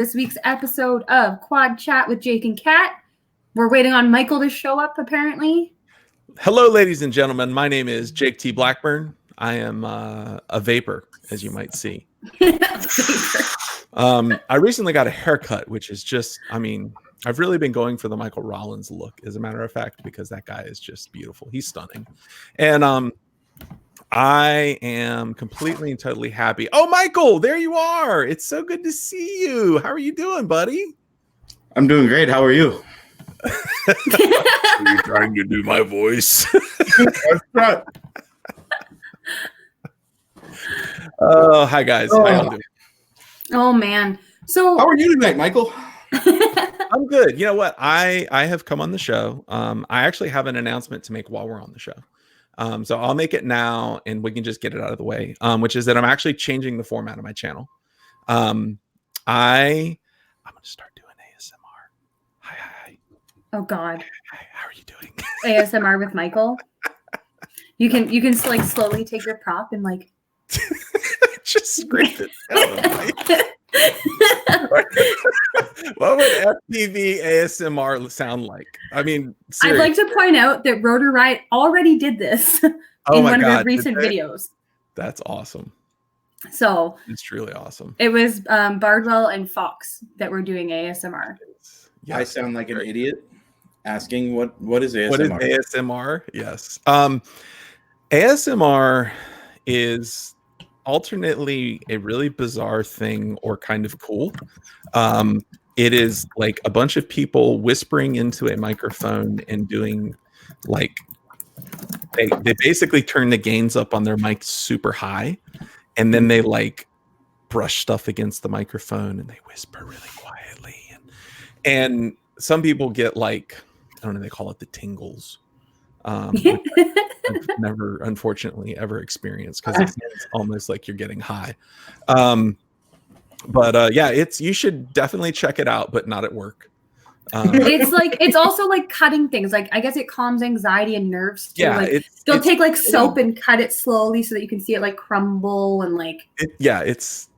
this week's episode of Quad Chat with Jake and Kat. We're waiting on Michael to show up, apparently. Hello, ladies and gentlemen. My name is Jake T. Blackburn. I am a vapor, as you might see. I recently got a haircut, which is just, I've really been going for the Michael Rollins look, as a matter of fact, because that guy is just beautiful. He's stunning. And I am completely and totally happy. Oh, Michael, there you are. It's so good to see you. How are you doing, buddy? I'm doing great. How are you? Are you trying to do my voice? Oh, hi, guys. How y'all doing? Oh, man. So how are you tonight, Michael? I'm good. You know what? I have come on the show. I actually have an announcement to make while we're on the show. So I'll make it now and we can just get it out of the way, which is that I'm actually changing the format of my channel. I'm going to start doing ASMR. Hi. Oh, God. Hi, how are you doing? ASMR with Michael. You can like slowly take your prop and like just scrape it down. What would FPV ASMR sound like? I mean, seriously. I'd like to point out that Rotor Riot already did this in one of their recent videos. That's awesome. So it's truly awesome. It was Bardwell and Fox that were doing ASMR. Yeah, I sound like an idiot asking what is ASMR? What is ASMR? Yes. ASMR is alternately a really bizarre thing or kind of cool. It is like a bunch of people whispering into a microphone and doing like they basically turn the gains up on their mic super high, and then they like brush stuff against the microphone and they whisper really quietly, and some people get like, I don't know, they call it the tingles. Which I've never, unfortunately, ever experienced because it's almost like you're getting high. But yeah, you should definitely check it out, but not at work. It's also like cutting things. Like I guess it calms anxiety and nerves too. Yeah, like they'll take like soap and cut it slowly so that you can see it like crumble and like. It's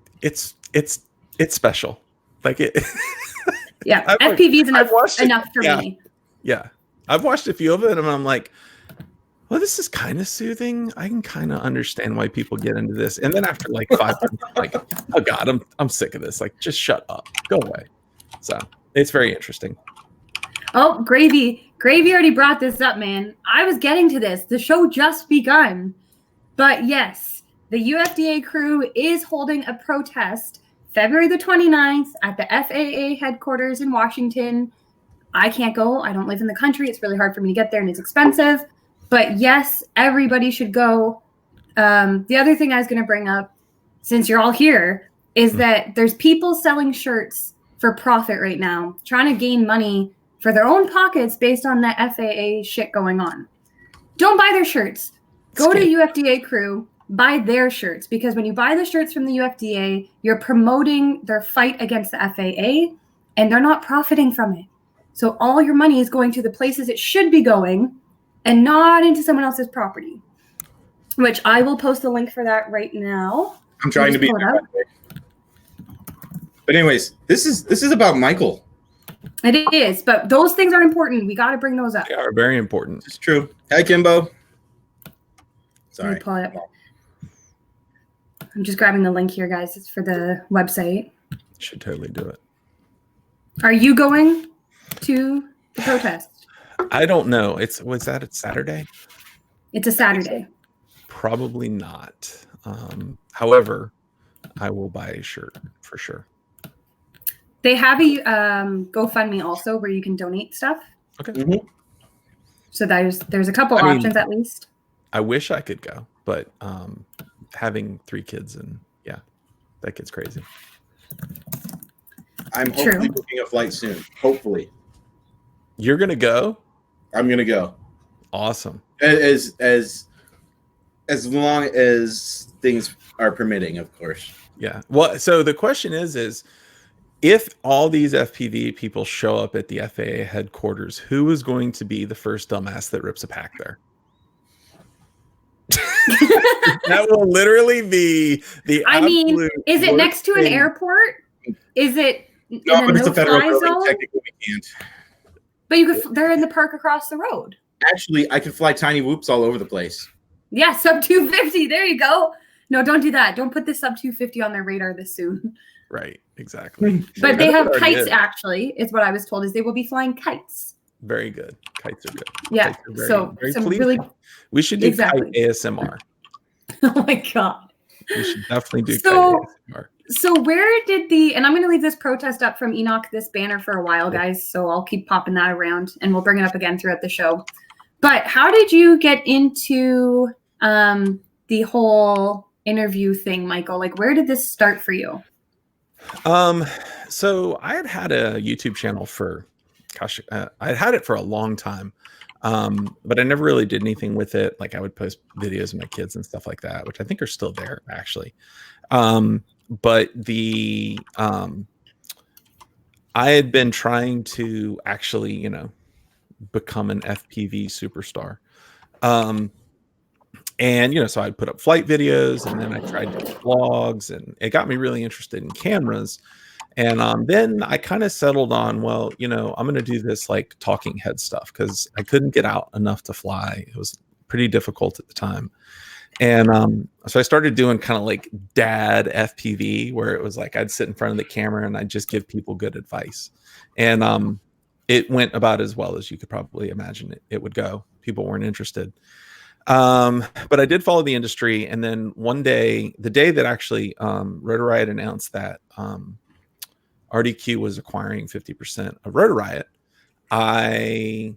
special. Like it. Yeah, FPV is enough for me. Yeah. I've watched a few of it and I'm like, well, this is kind of soothing. I can kind of understand why people get into this. And then after like 5 times, I'm like, oh God, I'm sick of this. Like, just shut up. Go away. So it's very interesting. Oh, Gravy already brought this up, man. I was getting to this. The show just begun. But yes, the UFDA crew is holding a protest February the 29th at the FAA headquarters in Washington. I can't go. I don't live in the country. It's really hard for me to get there and it's expensive. But yes, everybody should go. The other thing I was going to bring up, since you're all here, is that there's people selling shirts for profit right now, trying to gain money for their own pockets based on the FAA shit going on. Don't buy their shirts. Go to UFDA crew, buy their shirts, because when you buy the shirts from the UFDA, you're promoting their fight against the FAA, and they're not profiting from it. So all your money is going to the places it should be going and not into someone else's property, which I will post a link for that right now. I'm trying to be. But anyways, this is about Michael. It is, but those things are important. We got to bring those up. They are very important. It's true. Hi, Kimbo. Sorry. Pull it up. I'm just grabbing the link here, guys. It's for the website. Should totally do it. Are you going to the protest? I don't know. Was that a Saturday? It's a Saturday. Probably not. However, I will buy a shirt for sure. They have a GoFundMe also where you can donate stuff. Okay. Mm-hmm. So there's a couple options at least. I wish I could go, but having 3 kids and that gets crazy. I'm hopefully booking a flight soon. Hopefully. You're gonna go? I'm gonna go. Awesome. As long as things are permitting, of course. Yeah. Well, so the question is if all these FPV people show up at the FAA headquarters, who is going to be the first dumbass that rips a pack there? That will literally be the. I mean, is it next to an airport? Is it in No, a but it's a federal no-fly building. zone. Technically, we can't. But you could. They're in the park across the road. Actually, I could fly tiny whoops all over the place. Yeah, sub 250. There you go. No, don't do that. Don't put the sub 250 on their radar this soon. Right, exactly. But they have already kites, is. actually, is what I was told, is they will be flying kites. Very good. Kites are good. Yeah. Kites are So some pleasing. really We should do exactly. kite ASMR. Oh my God. We should definitely do So- kite ASMR. So where did the, and I'm going to leave this protest up from Enoch, this banner for a while, guys. So I'll keep popping that around and we'll bring it up again throughout the show. But how did you get into the whole interview thing, Michael? Like, where did this start for you? So I had a YouTube channel for, I had it for a long time. But I never really did anything with it. Like I would post videos of my kids and stuff like that, which I think are still there actually. But I had been trying to actually, become an FPV superstar. And, so I'd put up flight videos and then I tried to do vlogs and it got me really interested in cameras. And then I kind of settled on, well, I'm going to do this like talking head stuff because I couldn't get out enough to fly. It was pretty difficult at the time. And so I started doing kind of like dad FPV, where it was like I'd sit in front of the camera and I'd just give people good advice. And it went about as well as you could probably imagine it would go. People weren't interested. But I did follow the industry. And then one day, the day that actually Rotor Riot announced that RDQ was acquiring 50% of Rotor Riot, I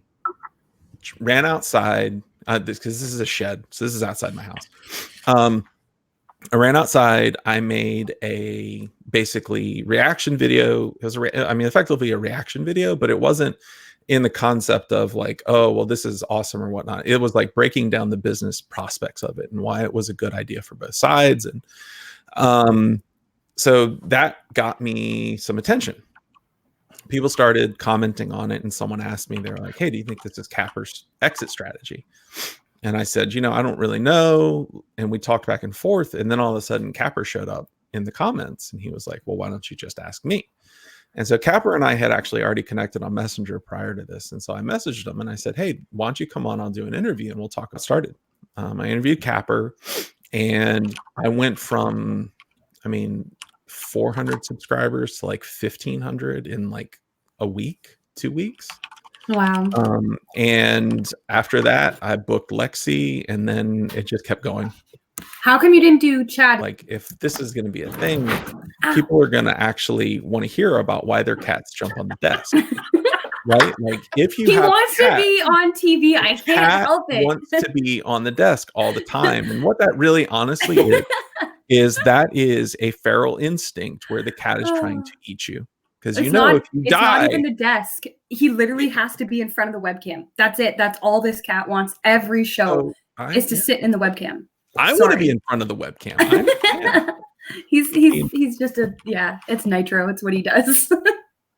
ran outside because this is a shed. So this is outside my house. I ran outside. I made a basically reaction video. It was effectively a reaction video, but it wasn't in the concept of like, oh, well, this is awesome or whatnot. It was like breaking down the business prospects of it and why it was a good idea for both sides. And so that got me some attention. People started commenting on it and someone asked me, they're like, hey, do you think this is Capper's exit strategy? And I said, I don't really know. And we talked back and forth. And then all of a sudden Capper showed up in the comments and he was like, well, why don't you just ask me? And so Capper and I had actually already connected on Messenger prior to this. And so I messaged him and I said, hey, why don't you come on? I'll do an interview and we'll talk. It started. I interviewed Capper and I went from, 400 subscribers to like 1,500 in like a week, 2 weeks. Wow. And after that, I booked Lexi, and then it just kept going. How come you didn't do Chad? Like, if this is going to be a thing, people are going to actually want to hear about why their cats jump on the desk, right? Like, if you he have wants to be on TV, I can't help it. Wants to be on the desk all the time, and what that really, honestly, is that is a feral instinct where the cat is trying to eat you. Because if you die, it's not even the desk. He literally has to be in front of the webcam. That's it. That's all this cat wants. Every show is to sit in the webcam. I want to be in front of the webcam. He's just it's Nitro. It's what he does.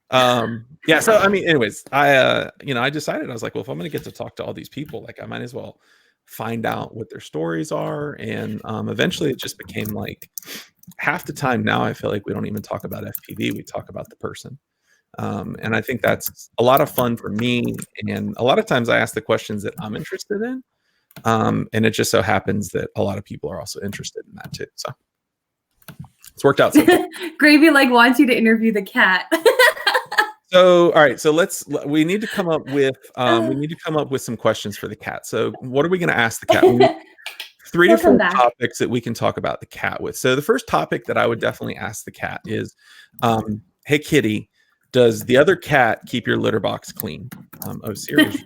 Yeah. So anyways, I decided, I was like, well, if I'm going to get to talk to all these people, like I might as well find out what their stories are. And eventually it just became like, half the time now I feel like we don't even talk about FPV, we talk about the person. And I think that's a lot of fun for me. And a lot of times I ask the questions that I'm interested in. And it just so happens that a lot of people are also interested in that too. So it's worked out. Gravy wants you to interview the cat. So, all right. So we need to come up with some questions for the cat. So what are we going to ask the cat? 3 to 4 topics that we can talk about the cat with. So the first topic that I would definitely ask the cat is, hey, kitty, does the other cat keep your litter box clean? Siri's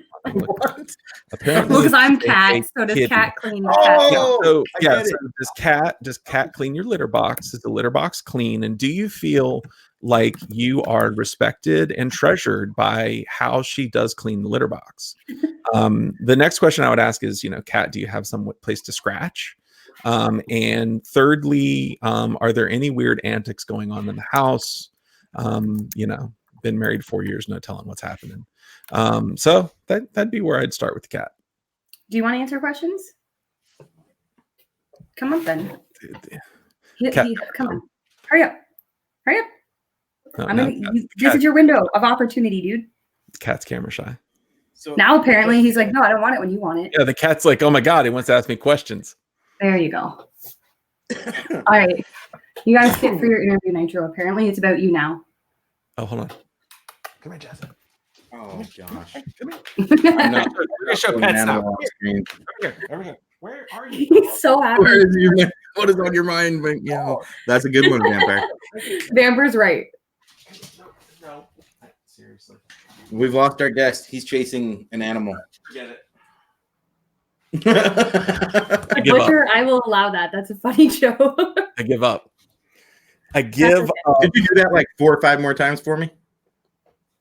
apparently, because I'm cat, so does cat clean the cat? So does cat clean your litter box? Is the litter box clean? And do you feel like you are respected and treasured by how she does clean the litter box? The next question I would ask is, cat, do you have some place to scratch? And thirdly, are there any weird antics going on in the house? Been married 4 years, no telling what's happening. So that'd be where I'd start with the cat. Do you want to answer questions? Come on then. Cat, come on. Hurry up. This is your window of opportunity, dude. Cat's camera shy. So Now apparently he's like, no, I don't want it when you want it. Yeah, the cat's like, oh my God, he wants to ask me questions. There you go. All right. You guys sit for your interview, Nitro. Apparently it's about you now. Oh, hold on. Come here, Jess. Oh gosh. Come here. I'm not We're gonna show putting pets an now. animal on screen. Over here. Where are you? He's so happy. Where is you? What is on your mind? But you know, that's a good one, Vampire. Vamper's right. No. Seriously. We've lost our guest. He's chasing an animal. Forget it. A give up. butcher, I will allow that. That's a funny joke. I give up. I give up. Did you do that like 4 or 5 more times for me?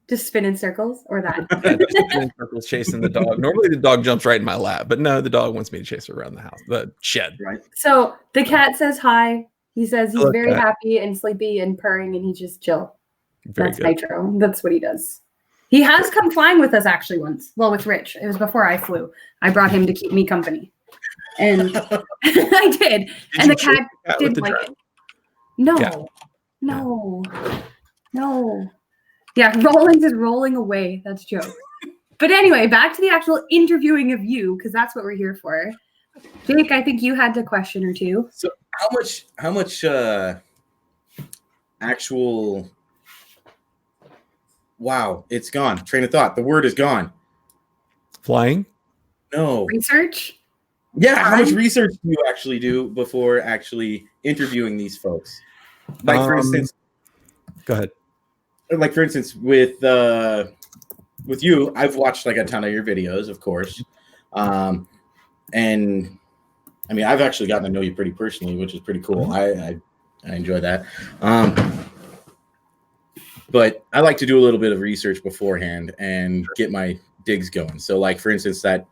Just spin in circles or that. Yeah, just spinning circles chasing the dog. Normally the dog jumps right in my lap, but no, the dog wants me to chase her around the house, the shed. Right. So the cat says hi. He says he's Hello, very cat. happy and sleepy and purring, and he just chill. Very That's good. Nitro. That's what he does. He has come flying with us actually once. Well, with Rich. It was before I flew. I brought him to keep me company. And I did. And the cat didn't like it. No. Yeah. No. No. Yeah, Rollins is rolling away. That's a joke. But anyway, back to the actual interviewing of you, because that's what we're here for. Jake, I think you had a question or two. So how much actual wow, it's gone. Train of thought. The word is gone. Flying? No. Research? Yeah, how much research do you actually do before actually interviewing these folks? Like for instance, Go ahead. like for instance with you, I've watched like a ton of your videos, of course. And I mean, I've actually gotten to know you pretty personally, which is pretty cool. I enjoy that. But I like to do a little bit of research beforehand and get my digs going. So like for instance, that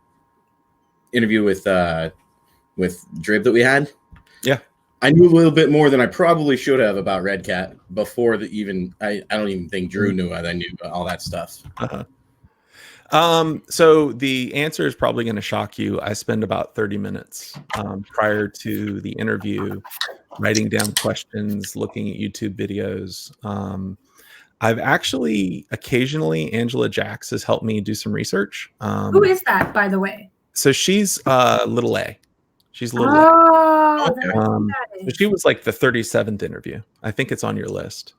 interview with Drib that we had. Yeah. I knew a little bit more than I probably should have about Red Cat before I don't even think Drew knew I knew all that stuff. So the answer is probably going to shock you. I spend about 30 minutes prior to the interview writing down questions, looking at YouTube videos. I've actually occasionally, Angela Jax has helped me do some research. Who is that, by the way? So she's little A. She's little A. Oh, So she was like the 37th interview. I think it's on your list.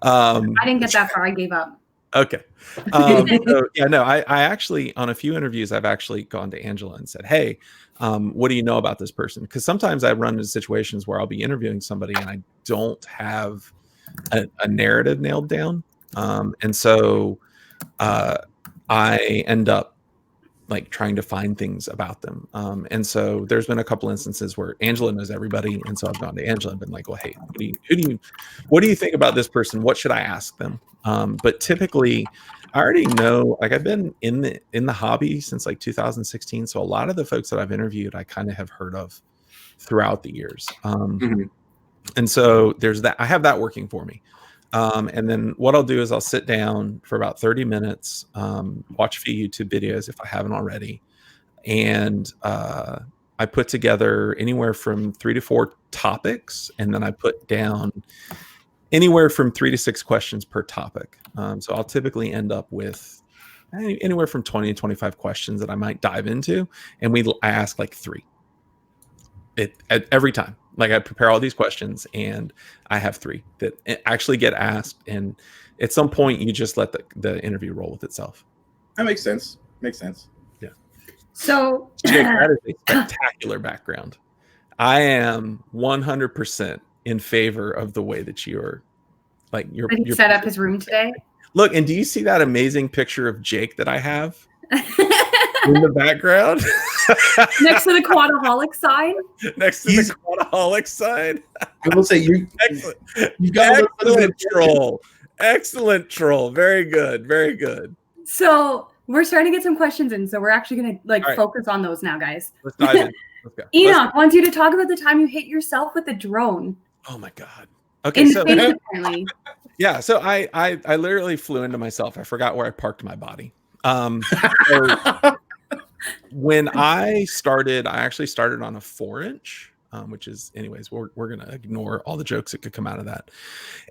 I didn't get that far. I gave up. Okay. So, yeah, no, I actually, on a few interviews, I've actually gone to Angela and said, hey, what do you know about this person? Because sometimes I run into situations where I'll be interviewing somebody and I don't have a narrative nailed down. And so I end up like trying to find things about them. And so there's been a couple instances where Angela knows everybody. And so I've gone to Angela and been like, well, hey, what do you think about this person? What should I ask them? But typically I already know, like I've been in the hobby since like 2016. So a lot of the folks that I've interviewed, I kind of have heard of throughout the years. And so there's that, I have that working for me. And then what I'll do is I'll sit down for about 30 minutes, watch a few YouTube videos if I haven't already. And I put together anywhere from 3 to 4 topics. And then I put down anywhere from 3 to 6 questions per topic. So I'll typically end up with anywhere from 20 to 25 questions that I might dive into. And I ask like 3 every time. Like I prepare all these questions and I have 3 that actually get asked. And at some point you just let the interview roll with itself. That makes sense. Makes sense. Yeah. So Jake, that is a spectacular background. I am 100% in favor of the way that you're like you're set up his room today. Look, and do you see that amazing picture of Jake that I have in the background? Next to the Quadaholic sign. Next to the Quadaholic sign. I will say you got excellent troll. Excellent troll. Very good. Very good. So we're starting to get some questions in. So we're actually going to focus on those now, guys. Let's dive in. Let's go. Enoch wants you to talk about the time you hit yourself with a drone. Oh my God. Okay. In the face, apparently. Yeah. So I literally flew into myself. I forgot where I parked my body. So when I actually started on a 4-inch. which is, anyways, we're gonna ignore all the jokes that could come out of that.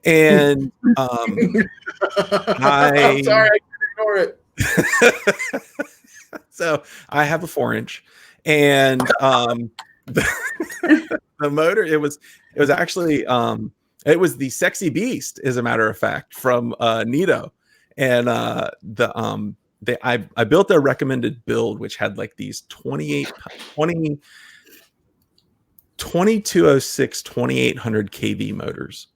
And I'm sorry, I can ignore it. So I have a 4-inch, and the motor, it was actually it was the Sexy Beast, as a matter of fact, from Nito, and I built their recommended build, which had like these 2206 2800 kV motors,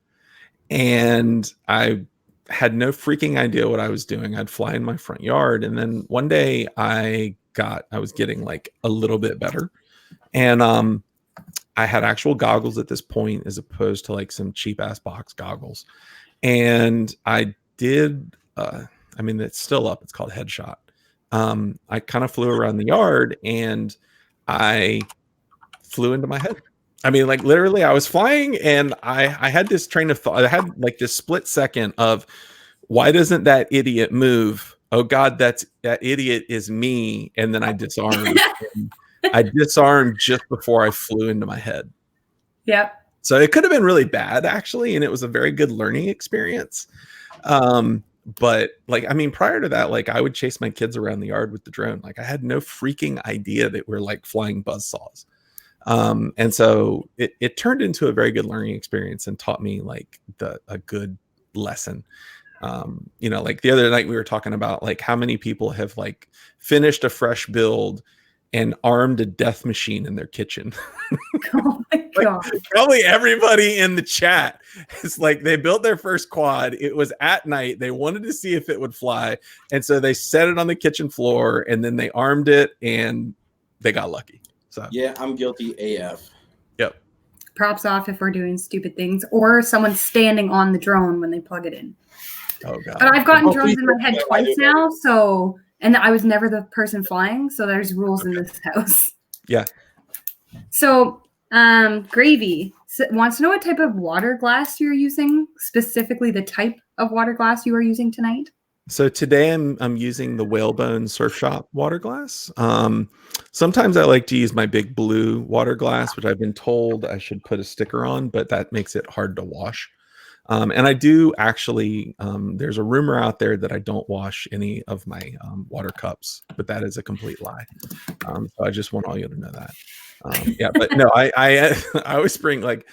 and I had no freaking idea what I was doing. I'd fly in my front yard, and then one day I was getting like a little bit better, and I had actual goggles at this point, as opposed to like some cheap ass box goggles. And I did, I mean, it's still up. It's called Headshot. I kind of flew around the yard, and I flew into my head. I mean, like literally I was flying, and I had this train of thought. I had like this split second of, why doesn't that idiot move? Oh God, that idiot is me. And then I disarmed. I disarmed just before I flew into my head. Yep. So it could have been really bad, actually, and it was a very good learning experience. But like, I mean, prior to that, like I would chase my kids around the yard with the drone. Like I had no freaking idea that we're like flying buzzsaws. And so it turned into a very good learning experience and taught me like a good lesson. You know, like the other night we were talking about like how many people have like finished a fresh build and armed a death machine in their kitchen. Oh my God. Like, probably everybody in the chat is like, they built their first quad. It was at night. They wanted to see if it would fly. And so they set it on the kitchen floor, and then they armed it, and they got lucky. So yeah, I'm guilty AF. Yep. Props off if we're doing stupid things, or someone standing on the drone when they plug it in. Oh God. But I've gotten drones in my head twice now, so, and I was never the person flying, so there's rules in this house. Yeah. So, Gravy wants to know what type of water glass you're using, specifically the type of water glass you are using tonight. So today I'm using the Whalebone Surf Shop water glass. Sometimes I like to use my Big Blue water glass, which I've been told I should put a sticker on, but that makes it hard to wash. And I do actually, there's a rumor out there that I don't wash any of my water cups, but that is a complete lie. So I just want all you to know that. Yeah, but no, I always bring, like,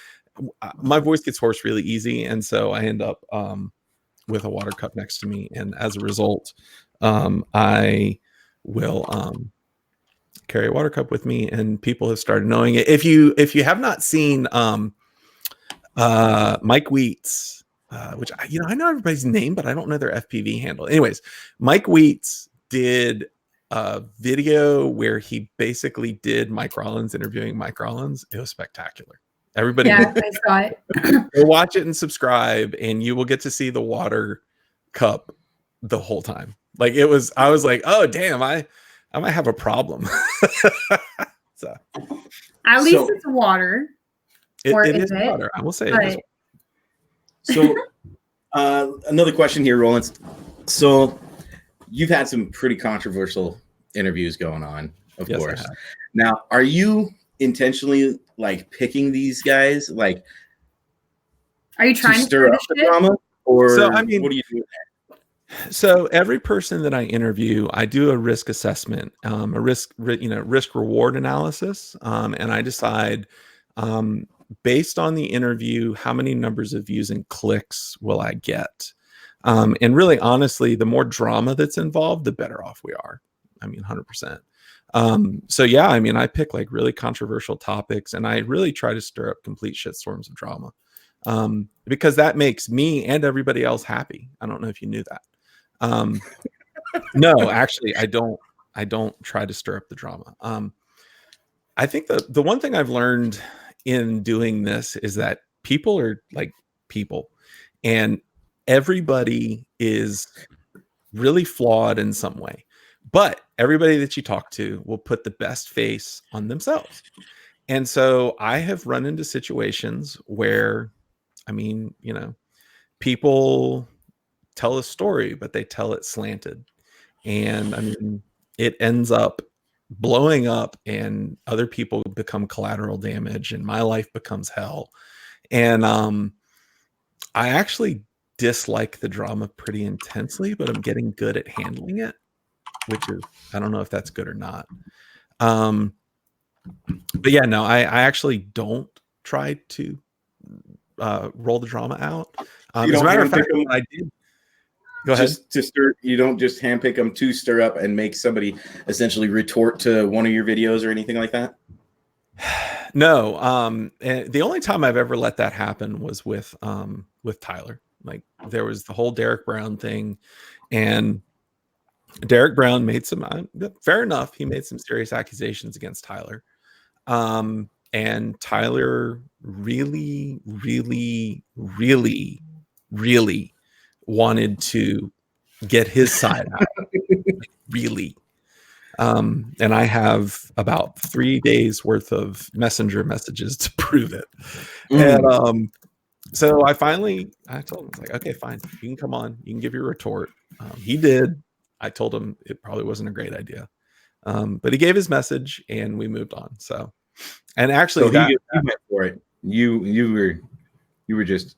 my voice gets hoarse really easy, and so I end up with a water cup next to me, and as a result, I will carry a water cup with me, and people have started knowing it. If you have not seen Mike Wheats, which I know everybody's name, but I don't know their FPV handle. Anyways, Mike Wheats did a video where he basically did Mike Rollins interviewing Mike Rollins. It was spectacular. Everybody, yeah, I saw it. Go watch it and subscribe, and you will get to see the water cup the whole time. Like it was, I was like, oh damn, I might have a problem. So at least it's water. It is water. I will say it is. So another question here, Rollins. So you've had some pretty controversial interviews going on, of course. Now, are you intentionally like picking these guys? Like, are you trying to stir up the drama? Or so, I mean, what do you do? So every person that I interview, I do a risk assessment, a risk reward analysis, and I decide based on the interview, how many numbers of views and clicks will I get? And really, honestly, the more drama that's involved, the better off we are. I mean, 100%. So yeah, I mean, I pick like really controversial topics, and I really try to stir up complete shitstorms of drama, because that makes me and everybody else happy. I don't know if you knew that. No, actually, I don't try to stir up the drama. I think the one thing I've learned in doing this is that people are like people, and everybody is really flawed in some way, but everybody that you talk to will put the best face on themselves. And so I have run into situations where, I mean, people tell a story, but they tell it slanted. And I mean, it ends up blowing up and other people become collateral damage and my life becomes hell. And I actually dislike the drama pretty intensely, but I'm getting good at handling it, which is, I don't know if that's good or not. But yeah, no, I actually don't try to roll the drama out. As a matter of fact, what I did. Go ahead. Just to stir, you don't just handpick them to stir up and make somebody essentially retort to one of your videos or anything like that? No. And the only time I've ever let that happen was with Tyler. Like, there was the whole Derek Brown thing, and Derek Brown made some, fair enough, he made some serious accusations against Tyler. And Tyler really, really, really, really wanted to get his side out. Really. And I have about 3 days worth of messenger messages to prove it. And so I told him, I was like, okay, fine, you can come on, you can give your retort. He did. I told him it probably wasn't a great idea. But he gave his message and we moved on. So, and actually, so he went for it. You were just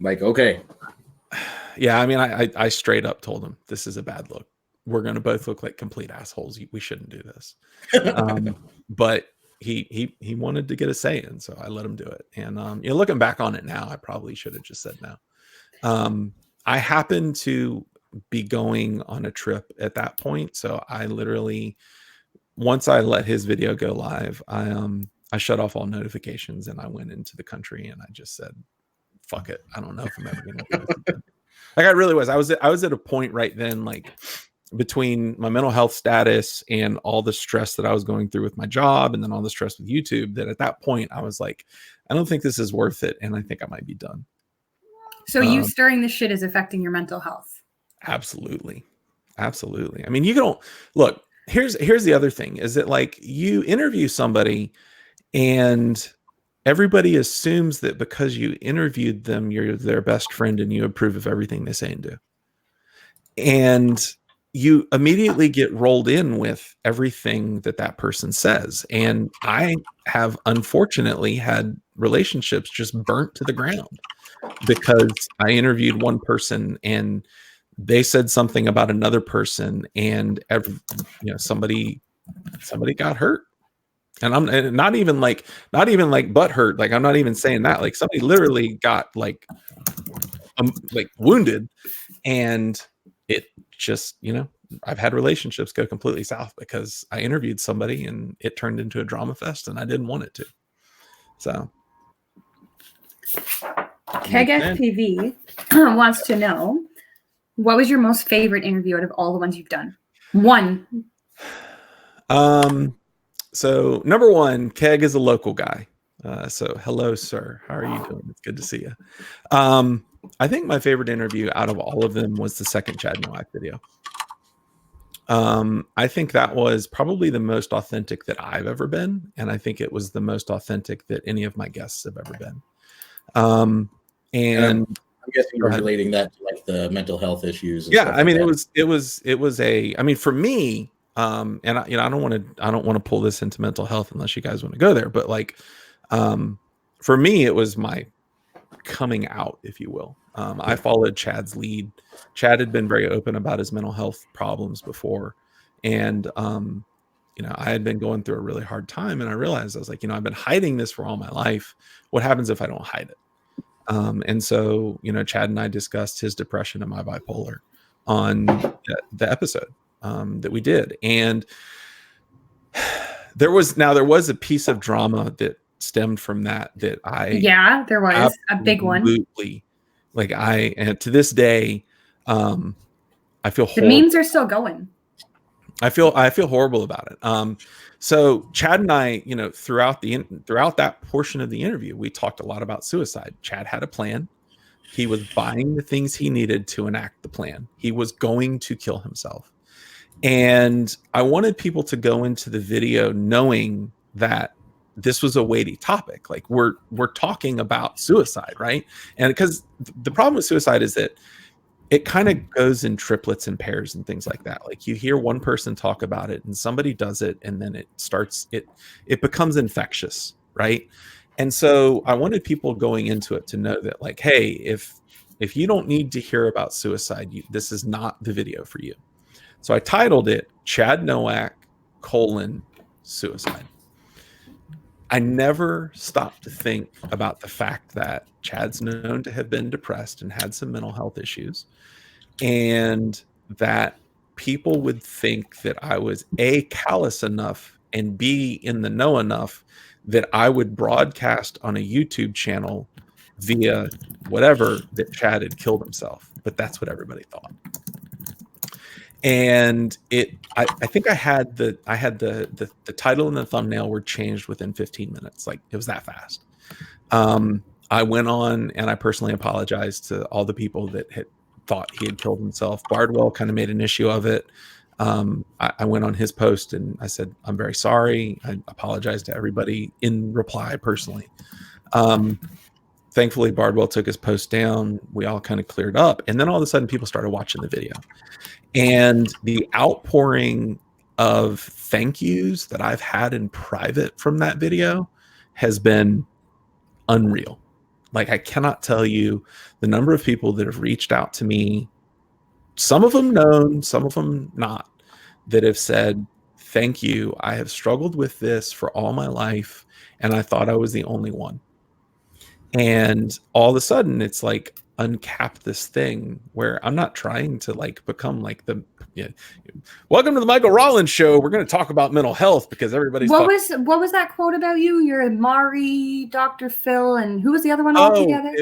like, okay. Yeah, I mean, I straight up told him, this is a bad look. We're going to both look like complete assholes. We shouldn't do this. But he wanted to get a say in, so I let him do it. And looking back on it now, I probably should have just said no. I happened to be going on a trip at that point, so I literally, once I let his video go live, I shut off all notifications and I went into the country and I just said, fuck it. I don't know if I'm ever going to do this again. Like, I really was. I was at a point right then, like, between my mental health status and all the stress that I was going through with my job and then all the stress with YouTube, that at that point I was like, I don't think this is worth it. And I think I might be done. So you stirring the shit is affecting your mental health. Absolutely. Absolutely. I mean, you don't look, here's the other thing is that, like, you interview somebody and everybody assumes that because you interviewed them, you're their best friend and you approve of everything they say and do. And you immediately get rolled in with everything that person says. And I have unfortunately had relationships just burnt to the ground because I interviewed one person and they said something about another person, and somebody got hurt. And I'm not even like butt hurt. Like, I'm not even saying that. Like, somebody literally got like wounded, and it just, I've had relationships go completely south because I interviewed somebody and it turned into a drama fest and I didn't want it to. So. Keg FPV wants to know, what was your most favorite interview out of all the ones you've done? One. So number one, Keg is a local guy. So hello, sir. How are you doing? It's good to see you. I think my favorite interview out of all of them was the second Chad Nowak video. I think that was probably the most authentic that I've ever been. And I think it was the most authentic that any of my guests have ever been. And I'm guessing you're relating that to like the mental health issues. Yeah. I mean, I mean, for me, and I don't want to pull this into mental health unless you guys want to go there, but like, for me, it was my coming out, if you will. I followed Chad's lead. Chad had been very open about his mental health problems before. And, I had been going through a really hard time, and I realized, I was like, I've been hiding this for all my life. What happens if I don't hide it? And so, Chad and I discussed his depression and my bipolar on the episode that we did. And there was a piece of drama that stemmed from that there was a big one. Like, and to this day, I feel horrible. The memes are still going. I feel horrible about it. So Chad and I, throughout that portion of the interview, we talked a lot about suicide. Chad had a plan. He was buying the things he needed to enact the plan. He was going to kill himself. And I wanted people to go into the video knowing that this was a weighty topic. Like, we're talking about suicide, right? And because the problem with suicide is that it kind of goes in triplets and pairs and things like that. Like you hear one person talk about it and somebody does it, and then it becomes infectious, right? And so I wanted people going into it to know that, like, hey, if you don't need to hear about suicide, this is not the video for you. So I titled it Chad Nowak: Suicide. I never stopped to think about the fact that Chad's known to have been depressed and had some mental health issues, and that people would think that I was A, callous enough, and B, in the know enough that I would broadcast on a YouTube channel via whatever that Chad had killed himself. But that's what everybody thought. And I think I had the title and the thumbnail were changed within 15 minutes. Like, it was that fast. I went on and I personally apologized to all the people that had thought he had killed himself. Bardwell kind of made an issue of it. I went on his post and I said, I'm very sorry. I apologize to everybody in reply personally. Thankfully, Bardwell took his post down. We all kind of cleared up. And then all of a sudden, people started watching the video. And the outpouring of thank yous that I've had in private from that video has been unreal. Like, I cannot tell you the number of people that have reached out to me, some of them known, some of them not, that have said, thank you. I have struggled with this for all my life, and I thought I was the only one. And all of a sudden, it's like uncap this thing where I'm not trying to like become like welcome to the Michael Rollins show. We're going to talk about mental health because everybody's what was that quote about you? You're Mari, Dr. Phil, and who was the other one all together?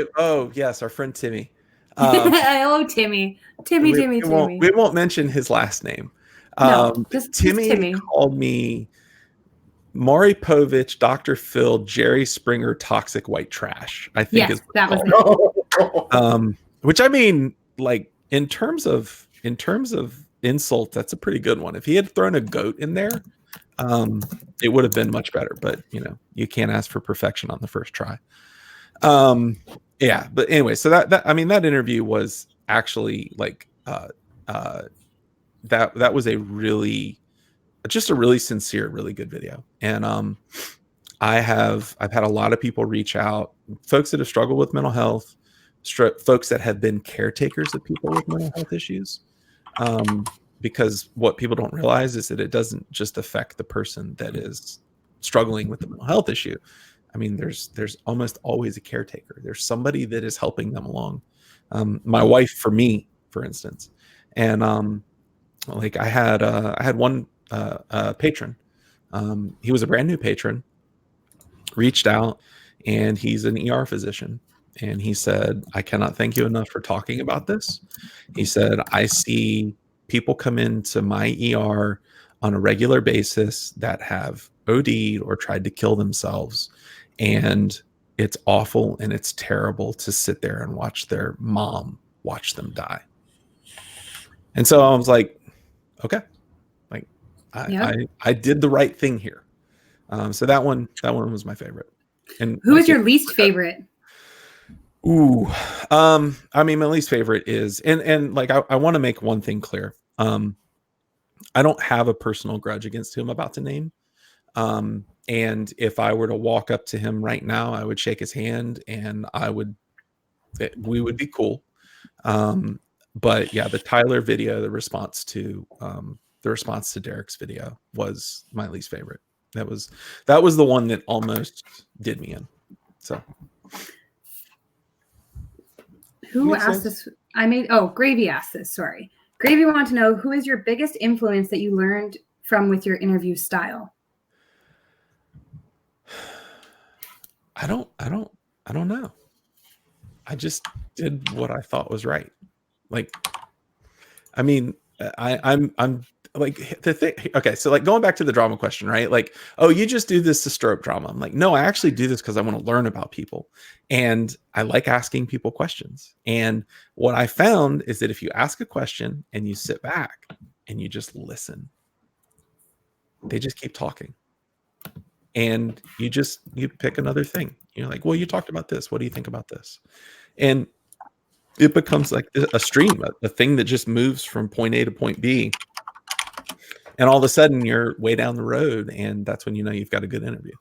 Yes, our friend Timmy. Timmy. We won't mention his last name. Just Timmy called me Maury Povich, Dr. Phil, Jerry Springer, toxic white trash. I think is that was it. Which, I mean, like in terms of insult, that's a pretty good one. If he had thrown a goat in there, it would have been much better. But you can't ask for perfection on the first try. Yeah, but anyway, so that that interview was actually like that was just a really sincere, really good video. And I've had a lot of people reach out, folks that have struggled with mental health, folks that have been caretakers of people with mental health issues. Because what people don't realize is that it doesn't just affect the person that is struggling with the mental health issue. I mean, there's almost always a caretaker. There's somebody that is helping them along. My wife, for me, for instance, and like I had one patron. He was a brand new patron, reached out, and he's an ER physician. And he said, I cannot thank you enough for talking about this. He said, I see people come into my ER on a regular basis that have OD'd or tried to kill themselves. And it's awful and it's terrible to sit there and watch their mom watch them die. And so I was like, okay, like I did the right thing here. So that one was my favorite. And who is your least favorite? Ooh, I mean, my least favorite is, and like, I want to make one thing clear. I don't have a personal grudge against who I'm about to name. And if I were to walk up to him right now, I would shake his hand and we would be cool. But yeah, the Tyler video, the response to Derek's video was my least favorite. That was the one that almost did me in. So. Who asked this? Gravy asked this. Sorry. Gravy wanted to know, who is your biggest influence that you learned from with your interview style? I don't know. I just did what I thought was right. Like, I mean, I'm like the thing. Okay, so like going back to the drama question, right? Like, oh, you just do this to stir up drama. I'm like, no, I actually do this because I want to learn about people, and I like asking people questions. And what I found is that if you ask a question and you sit back and you just listen, they just keep talking, and you pick another thing. You're like, well, you talked about this. What do you think about this? And it becomes like a stream, a thing that just moves from point A to point B. And all of a sudden you're way down the road, and that's when you know you've got a good interview.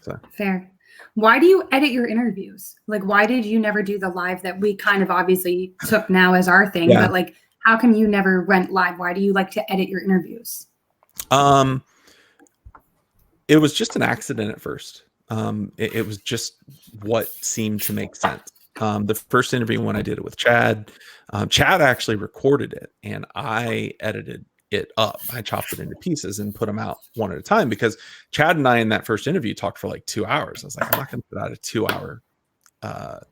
So fair. Why do you edit your interviews? Like, why did you never do the live that we kind of obviously took now as our thing? Yeah. But like, how come you never went live? Why do you like to edit your interviews? It was just an accident at first. It was just what seemed to make sense. The first interview when I did it with Chad, Chad actually recorded it, and I edited it up. I chopped it into pieces and put them out one at a time, because Chad and I in that first interview talked for like 2 hours. I was like, I'm not going to put out a 2-hour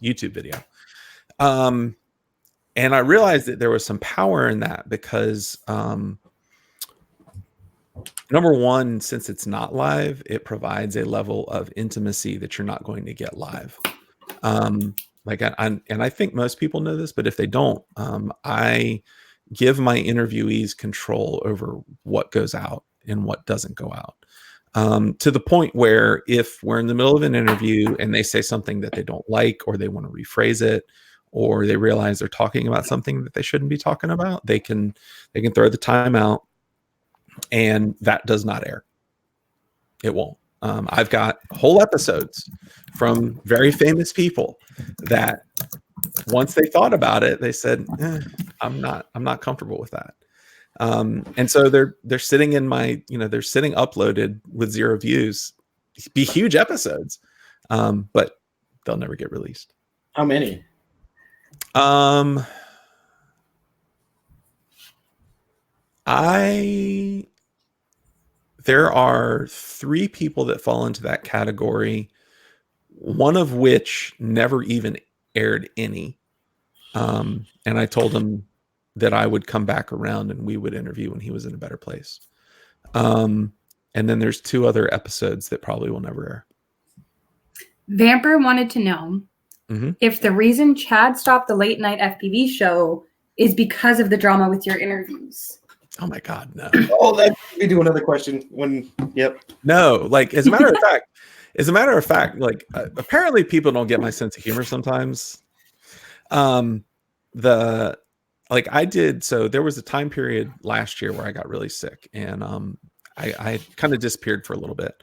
YouTube video. And I realized that there was some power in that, because number one, since it's not live, it provides a level of intimacy that you're not going to get live. Like, and I think most people know this, but if they don't, I give my interviewees control over what goes out and what doesn't go out. To the point where if we're in the middle of an interview and they say something that they don't like, or they want to rephrase it, or they realize they're talking about something that they shouldn't be talking about, they can throw the time out, and that does not air. It won't. I've got whole episodes from very famous people that once they thought about it, they said, I'm not comfortable with that. And so they're sitting in my, they're sitting uploaded with 0 views, be huge episodes, but they'll never get released. How many? There are 3 people that fall into that category, one of which never even aired any. And I told him that I would come back around and we would interview when he was in a better place. And then there's 2 other episodes that probably will never air. Vamper wanted to know if the reason Chad stopped the late night FPV show is because of the drama with your interviews. Oh my God, no. Oh, that we do another question yep. No, like as a matter of fact, like apparently people don't get my sense of humor sometimes. So there was a time period last year where I got really sick, and I kind of disappeared for a little bit.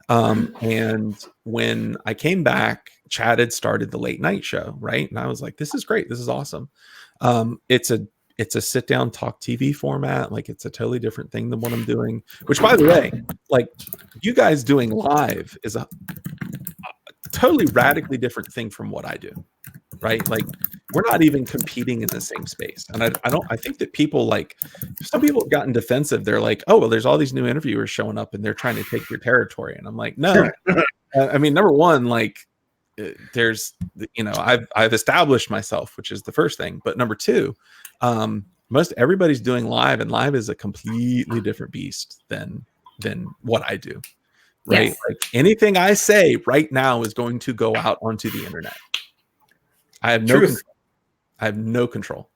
And when I came back, Chad had started the late night show, right? And I was like, this is great. This is awesome. It's a sit down talk TV format. Like, it's a totally different thing than what I'm doing, which, by the way, like, you guys doing live is a totally radically different thing from what I do, right? Like, we're not even competing in the same space. And I think that people, like, some people have gotten defensive. They're like, oh, well, there's all these new interviewers showing up and they're trying to take your territory. And I'm like, no. I mean, number one, like, there's, I've established myself, which is the first thing. But number two, most everybody's doing live, and live is a completely different beast than what I do. Right? Yes. Like, anything I say right now is going to go out onto the internet. I have no control.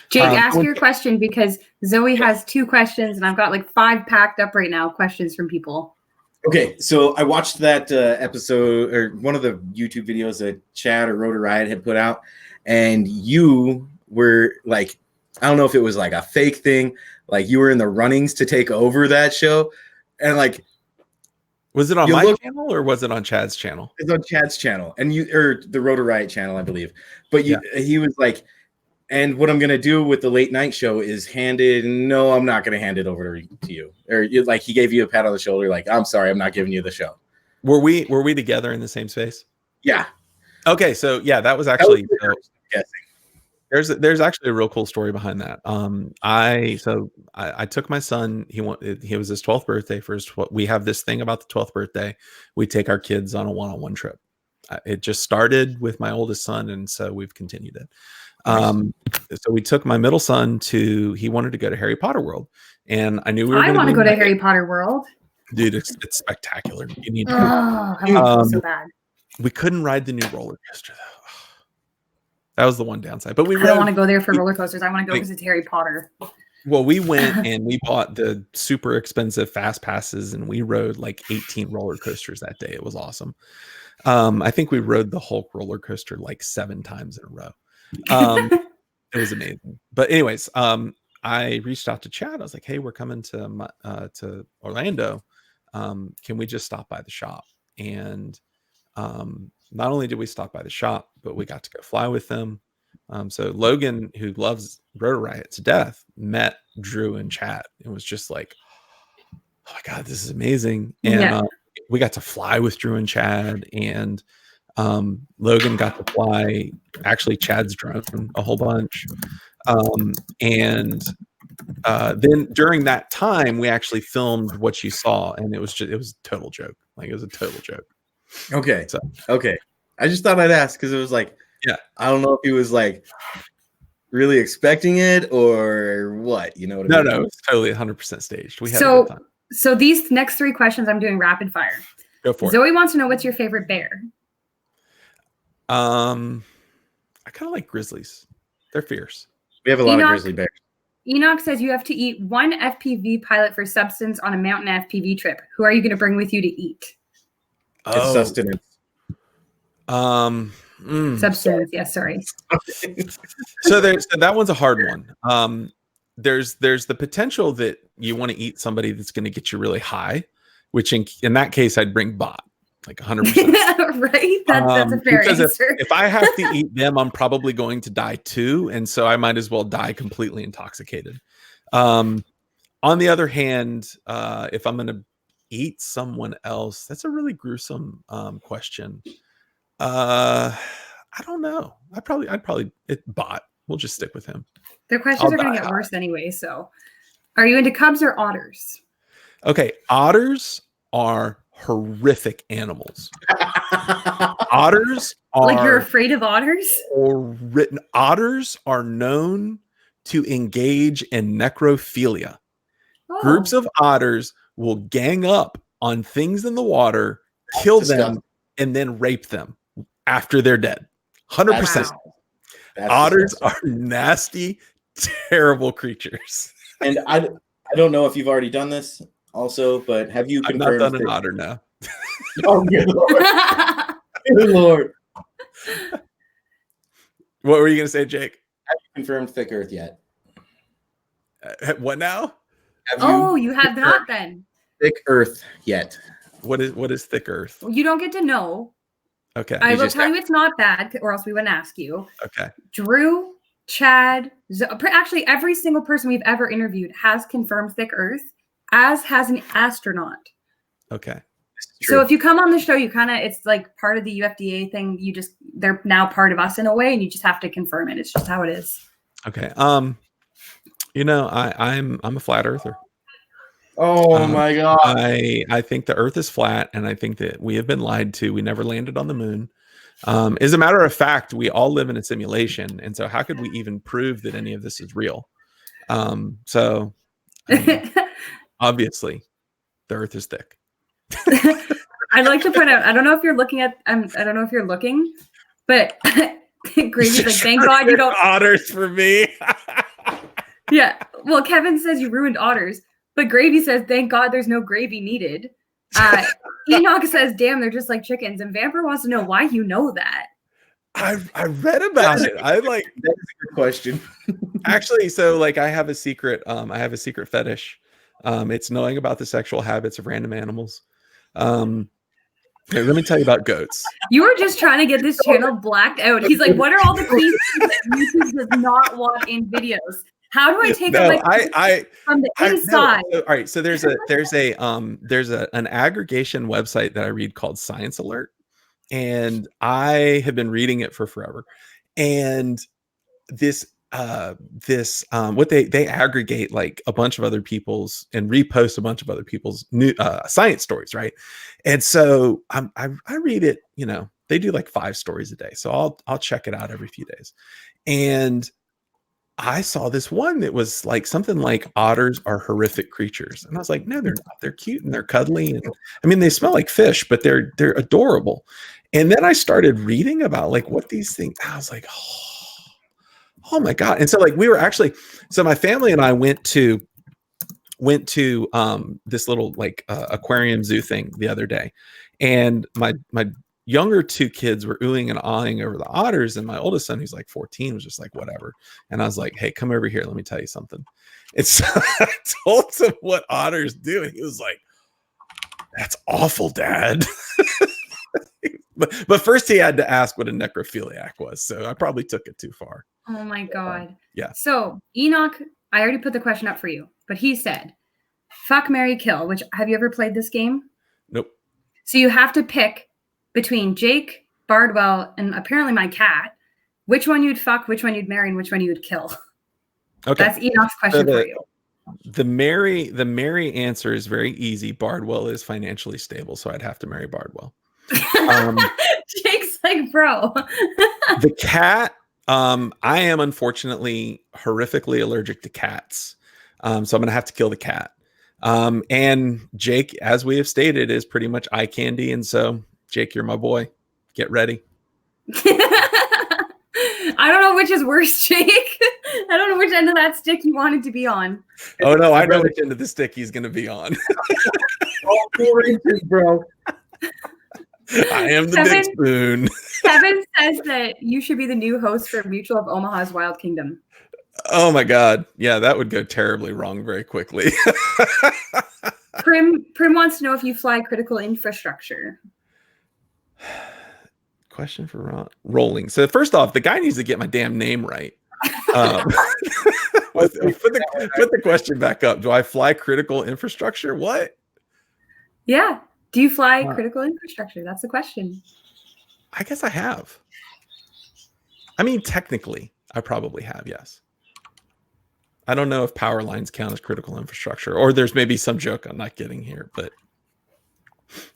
Jake, ask your question, because Zoe has 2 questions and I've got like 5 packed up right now, questions from people. Okay, so I watched that episode, or one of the YouTube videos that Chad or Rotor Riot had put out, and you were like, I don't know if it was like a fake thing, like you were in the runnings to take over that show, and like, was it on my channel or was it on Chad's channel? It's on Chad's channel, and or the Rotor Riot channel, I believe. But he was like, and what I'm going to do with the late night show is no, I'm not going to hand it over to you. Or like, he gave you a pat on the shoulder, like, I'm sorry, I'm not giving you the show. Were we together in the same space? Yeah. Okay. So yeah, that was actually, there's actually a real cool story behind that. I took my son, he was his 12th birthday we have this thing about the 12th birthday. We take our kids on a one-on-one trip. It just started with my oldest son, and so we've continued it. So we took my middle son he wanted to go to Harry Potter World, and I knew I want to go to Harry Potter World. Dude, it's spectacular. You need to. I want to go so bad. We couldn't ride the new roller coaster though. That was the one downside. But I don't want to go there for roller coasters. I want to go because it's Harry Potter. Well, we went and we bought the super expensive fast passes, and we rode like 18 roller coasters that day. It was awesome. I think we rode the Hulk roller coaster like 7 times in a row. It was amazing. But anyways, I reached out to Chad. I was like, hey, we're coming to Orlando. Can we just stop by the shop? And not only did we stop by the shop, but we got to go fly with them. So Logan, who loves Rotor Riot to death, met Drew and Chad and was just like, oh my God, this is amazing. And we got to fly with Drew and Chad, and Logan got to fly actually Chad's drone a whole bunch. And then during that time, we actually filmed what you saw, and it was a total joke. Like, it was a total joke. Okay. Okay. I just thought I'd ask because it was like, I don't know if he was like really expecting it or what, you know what I mean? No, it's totally 100% staged. We had a good time. So these next 3 questions, I'm doing rapid fire. Go for it. Zoe wants to know, what's your favorite bear? I kind of like grizzlies. They're fierce. We have a lot of grizzly bears. Enoch says you have to eat 1 FPV pilot for substance on a mountain FPV trip. Who are you going to bring with you to eat? It's sustenance. Substance. Yes, sorry. So that one's a hard one. There's the potential that you want to eat somebody that's going to get you really high, which in that case I'd bring Bot, like 100%. Right? That's a fair answer. If I have to eat them, I'm probably going to die too, and so I might as well die completely intoxicated. On the other hand, if I'm going to eat someone else, that's a really gruesome question. I don't know. I'd probably Bot. We'll just stick with him. The questions are going to get worse anyway. So, are you into cubs or otters? Okay, otters are horrific animals. Otters are like, you're afraid of otters? Otters are known to engage in necrophilia. Groups of otters will gang up on things in the water, kill them, and then rape them after they're dead. 100%. Otters are nasty, terrible creatures. And I don't know if you've already done this also, but have you confirmed? I've not done an otter now. Oh, good Lord. Good Lord. What were you going to say, Jake? Have you confirmed thick earth yet? What now? You have not then. Thick earth yet. What is thick earth? You don't get to know. Okay. I will tell you it's not bad, or else we wouldn't ask you. Okay. Drew, Chad, actually every single person we've ever interviewed has confirmed thick earth, as has an astronaut. Okay. So if you come on the show, it's like part of the UFDA thing. They're now part of us in a way, and you just have to confirm it. It's just how it is. Okay. I'm a flat earther. Oh my God. I think the earth is flat, and I think that we have been lied to. We never landed on the moon. As a matter of fact, we all live in a simulation. And so how could we even prove that any of this is real? Obviously the earth is thick. I'd like to point out, I don't know if you're looking, but Gravy's like, thank God you don't. Otters for me. Yeah. Well, Kevin says you ruined otters. But Gravy says, thank God there's no gravy needed. Enoch says, damn, they're just like chickens. And Vampire wants to know why you know that. I read about it. That's a good question. Actually, so like I have a secret fetish. It's knowing about the sexual habits of random animals. Here, let me tell you about goats. You were just trying to get this channel blacked out. He's like, what are all the key things that YouTube does not want in videos? How do I take from the inside? All right, so there's an aggregation website that I read called Science Alert, and I have been reading it for forever. And what they aggregate like a bunch of other people's and repost a bunch of other people's new science stories, right? And so I read it. They do like 5 stories a day, so I'll check it out every few days, and I saw this one that was like something like otters are horrific creatures. And I was like, no, they're not. They're cute and they're cuddly. And I mean, they smell like fish, but they're adorable. And then I started reading about like what these things, I was like, oh my God. And so like so my family and I went to this little like aquarium zoo thing the other day. And my younger two kids were oohing and ahhing over the otters, and my oldest son, who's like 14, was just like, whatever. And I was like, hey, come over here, let me tell you something. And so I told him what otters do, and he was like, that's awful, Dad. but first he had to ask what a necrophiliac was, so I probably took it too far. Oh my God. Yeah. So Enoch, I already put the question up for you, but he said, fuck, marry, kill, which, have you ever played this game? Nope. So you have to pick between Jake, Bardwell, and apparently my cat, which one you'd fuck, which one you'd marry, and which one you would kill. Okay. That's Enoch's question for you. The marry answer is very easy. Bardwell is financially stable, so I'd have to marry Bardwell. Jake's like, bro. The cat, I am unfortunately horrifically allergic to cats. So I'm going to have to kill the cat. And Jake, as we have stated, is pretty much eye candy. And so, Jake, you're my boy. Get ready. I don't know which is worse, Jake. I don't know which end of that stick you wanted to be on. Oh, no, I know which end of the stick he's going to be on. All 4 inches, bro. I am the big spoon. Kevin says that you should be the new host for Mutual of Omaha's Wild Kingdom. Oh my God. Yeah, that would go terribly wrong very quickly. Prim wants to know if you fly critical infrastructure. Question for Rolling. So first off, the guy needs to get my damn name right. Put the question back up. Do I fly critical infrastructure? What? Yeah. Do you fly critical infrastructure? That's the question. I guess I have. I mean, technically, I probably have, yes. I don't know if power lines count as critical infrastructure, or there's maybe some joke I'm not getting here, but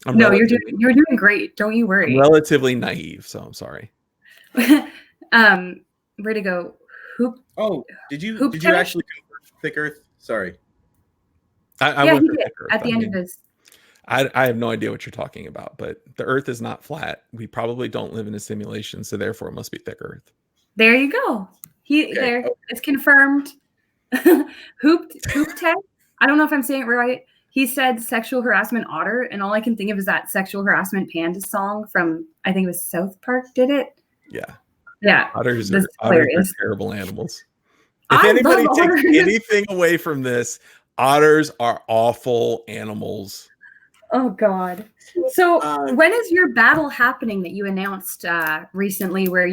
you're doing great. Don't you worry. I'm relatively naive, so I'm sorry. Where to go? Hoop. Oh, did you actually convert thick Earth? Sorry. I he did at the end of his. I have no idea what you're talking about, but the Earth is not flat. We probably don't live in a simulation, so therefore it must be thick Earth. There you go. It's confirmed. Hoop Tech. I don't know if I'm saying it right. He said sexual harassment otter, and all I can think of is that sexual harassment panda song from, I think it was South Park did it. Yeah. Otters are terrible animals. If anybody takes anything away from this, otters are awful animals. Oh God. So when is your battle happening that you announced recently, where,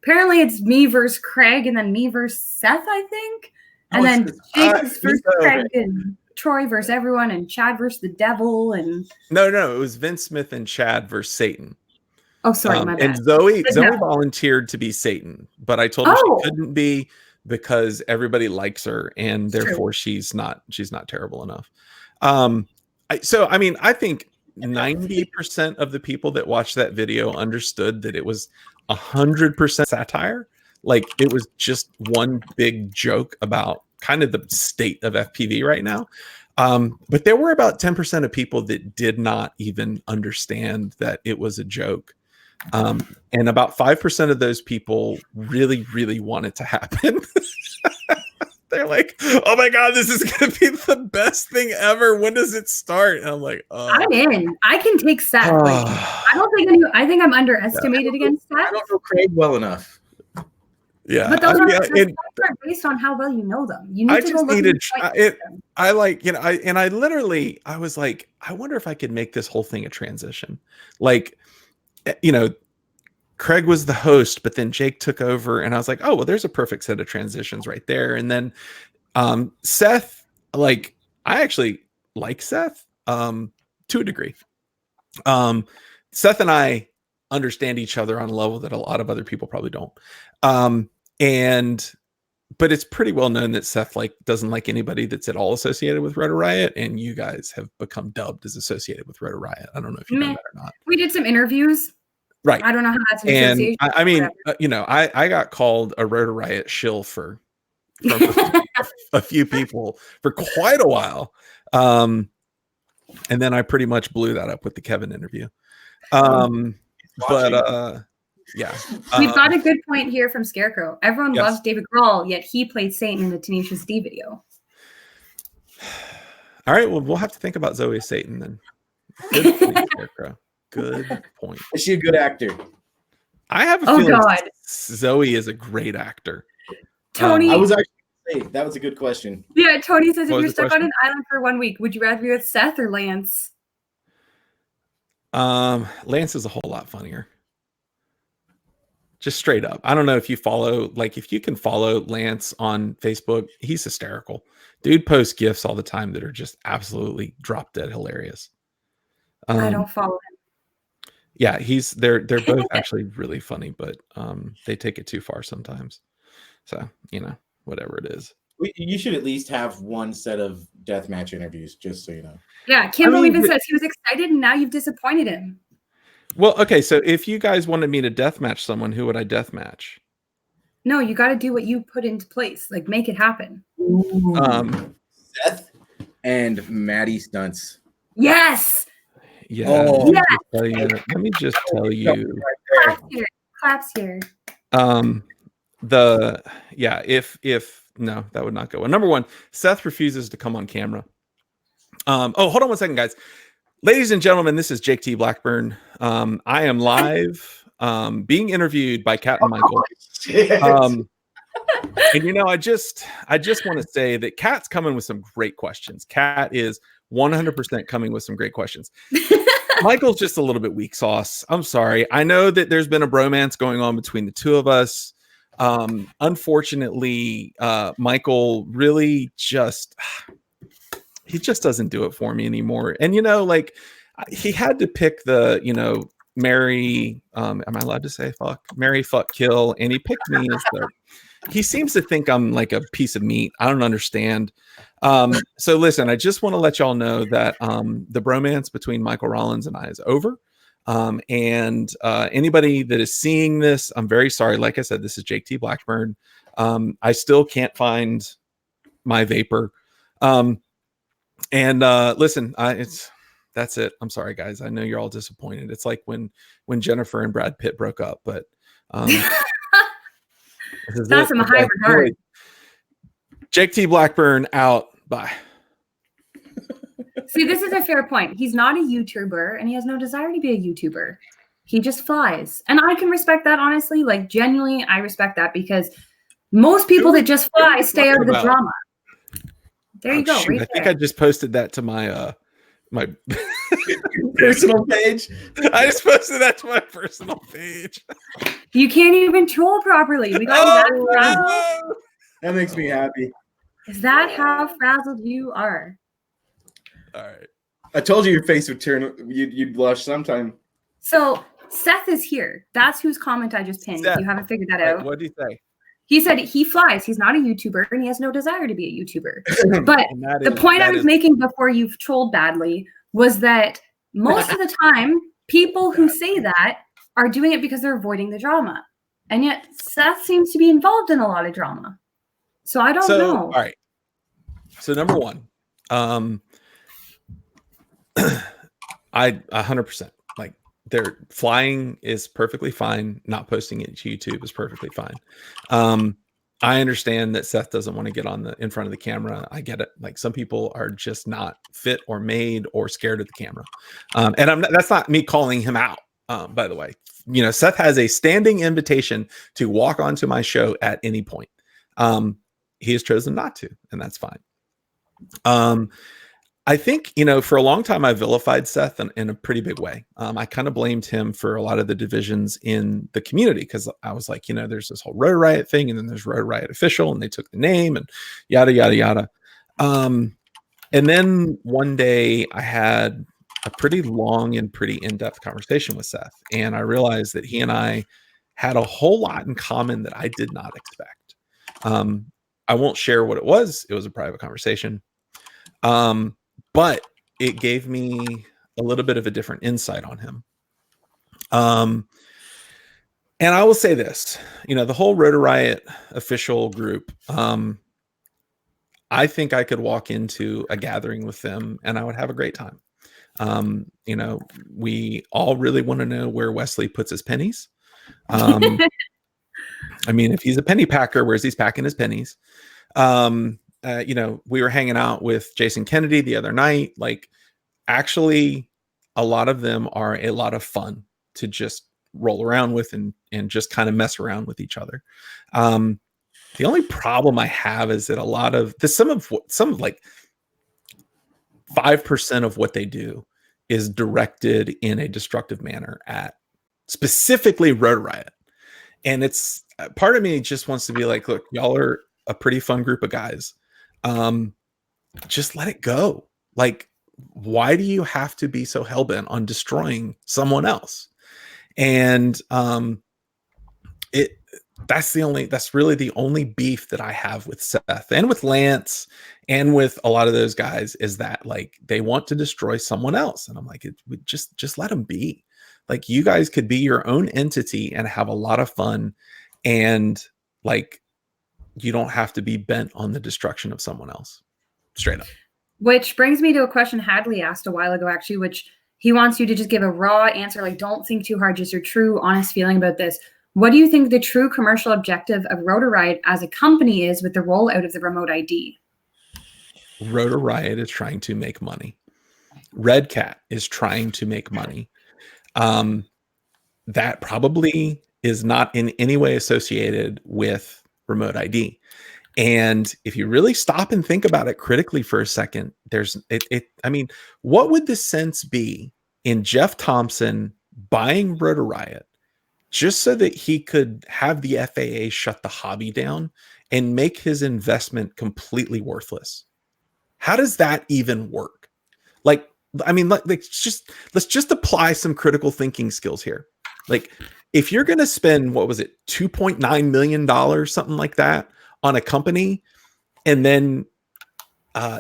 apparently it's me versus Craig and then me versus Seth, I think. And then Jake versus Craig and Troy versus everyone and Chad versus the devil. And No, it was Vince Smith and Chad versus Satan. Oh, sorry, my bad. And Zoe volunteered to be Satan, but I told her she couldn't be because everybody likes her, and therefore she's not terrible enough. I think 90% of the people that watched that video understood that it was 100% satire. Like, it was just one big joke about kind of the state of FPV right now. But there were about 10% of people that did not even understand that it was a joke. And about 5% of those people really, really want it to happen. They're like, oh my God, this is going to be the best thing ever. When does it start? And I'm like, I'm in. I can take Seth. I think I'm underestimated against Seth. I don't know Craig well enough. Yeah. But those are based on how well you know them. You need to go look at it. I was like, I wonder if I could make this whole thing a transition. Like, Craig was the host, but then Jake took over, and I was like, oh, well, there's a perfect set of transitions right there. And then Seth, I actually like Seth to a degree. Seth and I understand each other on a level that a lot of other people probably don't. But it's pretty well known that Seth doesn't like anybody that's at all associated with Rotor Riot, and you guys have become dubbed as associated with Rotor Riot. I don't know if you know that or not. We did some interviews. Right. I don't know how that's an association. I mean, I got called a Rotor Riot shill from a few people for quite a while. And then I pretty much blew that up with the Kevin interview. Yeah. We've got a good point here from Scarecrow. Everyone loves David Grohl, yet he played Satan in the Tenacious D video. All right. Well, we'll have to think about Zoe Satan then. Good good point. Is she a good actor? I have a feeling Zoe is a great actor. Tony, I was actually going to say, that was a good question. Yeah, Tony says, if you're stuck on an island for 1 week, would you rather be with Seth or Lance? Lance is a whole lot funnier. Just straight up. I don't know if you follow, like, if you can follow Lance on Facebook, he's hysterical. Dude posts gifs all the time that are just absolutely drop dead hilarious. I don't follow him. Yeah, they're both actually really funny, but they take it too far sometimes. So, whatever it is. You should at least have one set of deathmatch interviews, just so you know. Yeah, Kimball even says he was excited and now you've disappointed him. Well, okay, so if you guys wanted me to deathmatch someone, who would I deathmatch? No, you got to do what you put into place. Like, make it happen. Seth and Maddie Stunts. Yes! Yeah. Oh, let me just tell you. Claps here. No, that would not go. Well, number one, Seth refuses to come on camera. Hold on 1 second, guys. Ladies and gentlemen, this is Jake T. Blackburn. I am live being interviewed by Kat and Michael. And I just want to say that Kat's coming with some great questions. Kat is 100% coming with some great questions. Michael's just a little bit weak sauce. I'm sorry. I know that there's been a bromance going on between the two of us. Unfortunately, Michael really he just doesn't do it for me anymore. And, he had to pick the, Mary, am I allowed to say fuck? Mary, fuck, kill. And he picked me as he seems to think I'm like a piece of meat. I don't understand. So listen, I just want to let y'all know that the bromance between Michael Rollins and I is over. And anybody that is seeing this, I'm very sorry. Like I said, this is Jake T. Blackburn. I still can't find my vapor. Listen, that's it. I'm sorry, guys. I know you're all disappointed. It's like when Jennifer and Brad Pitt broke up, but that's in a high regard. Jake T. Blackburn out. Bye. See, this is a fair point. He's not a YouTuber and he has no desire to be a YouTuber. He just flies. And I can respect that, honestly. Like, genuinely, I respect that because most people that just fly stay out of the drama. There you go. Shoot, I think I just posted that to my my personal page. I just posted that to my personal page. You can't even troll properly. We got you that frazzled. That makes me happy. Is that how frazzled you are? All right. I told you your face would turn. You'd blush sometime. So Seth is here. That's whose comment I just pinned. Seth, if you haven't figured that out. What did he say? He said he flies. He's not a YouTuber and he has no desire to be a YouTuber. But the point I was making before you've trolled badly was that most of the time, people who say that are doing it because they're avoiding the drama. And yet Seth seems to be involved in a lot of drama. So I don't know. All right. So number one, I 100%. Like, their flying is perfectly fine. Not posting it to YouTube is perfectly fine. I understand that Seth doesn't want to get in front of the camera. I get it. Like, some people are just not fit or made or scared of the camera. And that's not me calling him out. By the way, Seth has a standing invitation to walk onto my show at any point. He has chosen not to, and that's fine. I think, for a long time, I vilified Seth in a pretty big way. I kind of blamed him for a lot of the divisions in the community because I was like, there's this whole Road Riot thing, and then there's Road Riot Official, and they took the name and yada, yada, yada. And then one day I had a pretty long and pretty in-depth conversation with Seth, and I realized that he and I had a whole lot in common that I did not expect. I won't share what it was. It was a private conversation. But it gave me a little bit of a different insight on him. And I will say this, the whole Road Riot Official group, I think I could walk into a gathering with them and I would have a great time. We all really want to know where Wesley puts his pennies. If he's a penny packer, where's he's packing his pennies? We were hanging out with Jason Kennedy the other night. Like, actually, a lot of them are a lot of fun to just roll around with and just kind of mess around with each other. The only problem I have is that a lot of some of like 5% of what they do is directed in a destructive manner at specifically Rotor Riot. And it's part of me just wants to be like, look, y'all are a pretty fun group of guys. Just let it go. Like, why do you have to be so hellbent on destroying someone else? And that's really the only beef that I have with Seth and with Lance and with a lot of those guys, is that like they want to destroy someone else. And I'm like, just let them be. Like, you guys could be your own entity and have a lot of fun, and like, you don't have to be bent on the destruction of someone else. Straight up. Which brings me to a question Hadley asked a while ago, actually, which he wants you to just give a raw answer. Like, don't think too hard, just your true, honest feeling about this. What do you think the true commercial objective of Rotor Riot as a company is with the rollout of the remote ID? Rotor Riot is trying to make money. Red Cat is trying to make money. That probably is not in any way associated with remote ID. And if you really stop and think about it critically for a second, I mean, what would the sense be in Jeff Thompson buying Rotor Riot just so that he could have the FAA shut the hobby down and make his investment completely worthless? How does that even work? Like, I mean, let's just apply some critical thinking skills here. Like, if you're going to spend, what was it, $2.9 million, something like that, on a company, and then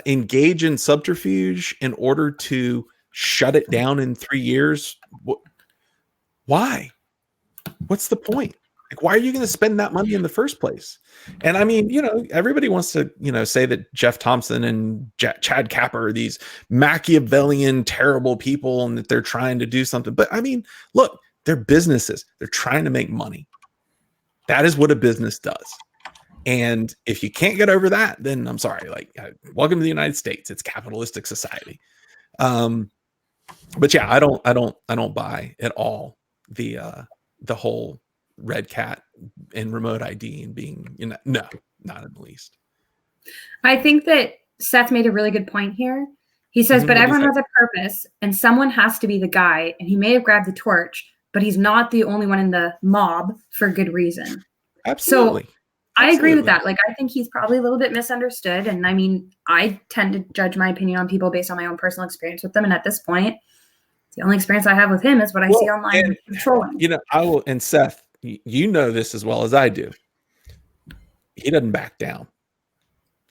engage in subterfuge in order to shut it down in 3 years, why? What's the point? Like, why are you going to spend that money in the first place? And I mean, everybody wants to, say that Jeff Thompson and Chad Kapper are these Machiavellian, terrible people, and that they're trying to do something. But I mean, look, they're businesses. They're trying to make money. That is what a business does. And if you can't get over that, then I'm sorry. Like, welcome to the United States. It's capitalistic society. But yeah, I don't buy at all the whole Red Cat and remote ID and being, no, not in the least. I think that Seth made a really good point here. He says, but everyone has a purpose, and someone has to be the guy, and he may have grabbed the torch, but he's not the only one in the mob for good reason. Absolutely. So I agree with that. Like, I think he's probably a little bit misunderstood. And I mean, I tend to judge my opinion on people based on my own personal experience with them. And at this point, the only experience I have with him is what I see online trolling. I will, and Seth, you know this as well as I do. He doesn't back down.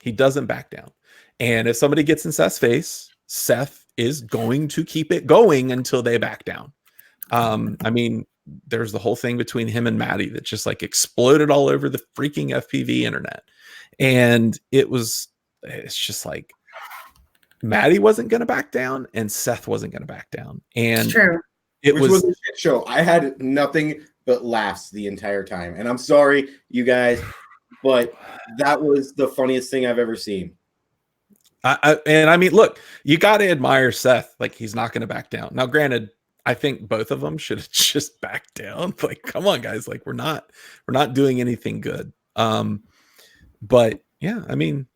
He doesn't back down. And if somebody gets in Seth's face, Seth is going to keep it going until they back down. I mean, there's the whole thing between him and Maddie that just like exploded all over the freaking FPV internet. And it's just like, Maddie wasn't going to back down and Seth wasn't going to back down. And it's true. It was a shit show. I had nothing but laughs the entire time. And I'm sorry, you guys, but that was the funniest thing I've ever seen. And I mean, look, you got to admire Seth. Like, he's not going to back down. Now, granted, I think both of them should have just backed down. Like, come on, guys. Like, we're not doing anything good. But yeah, I mean,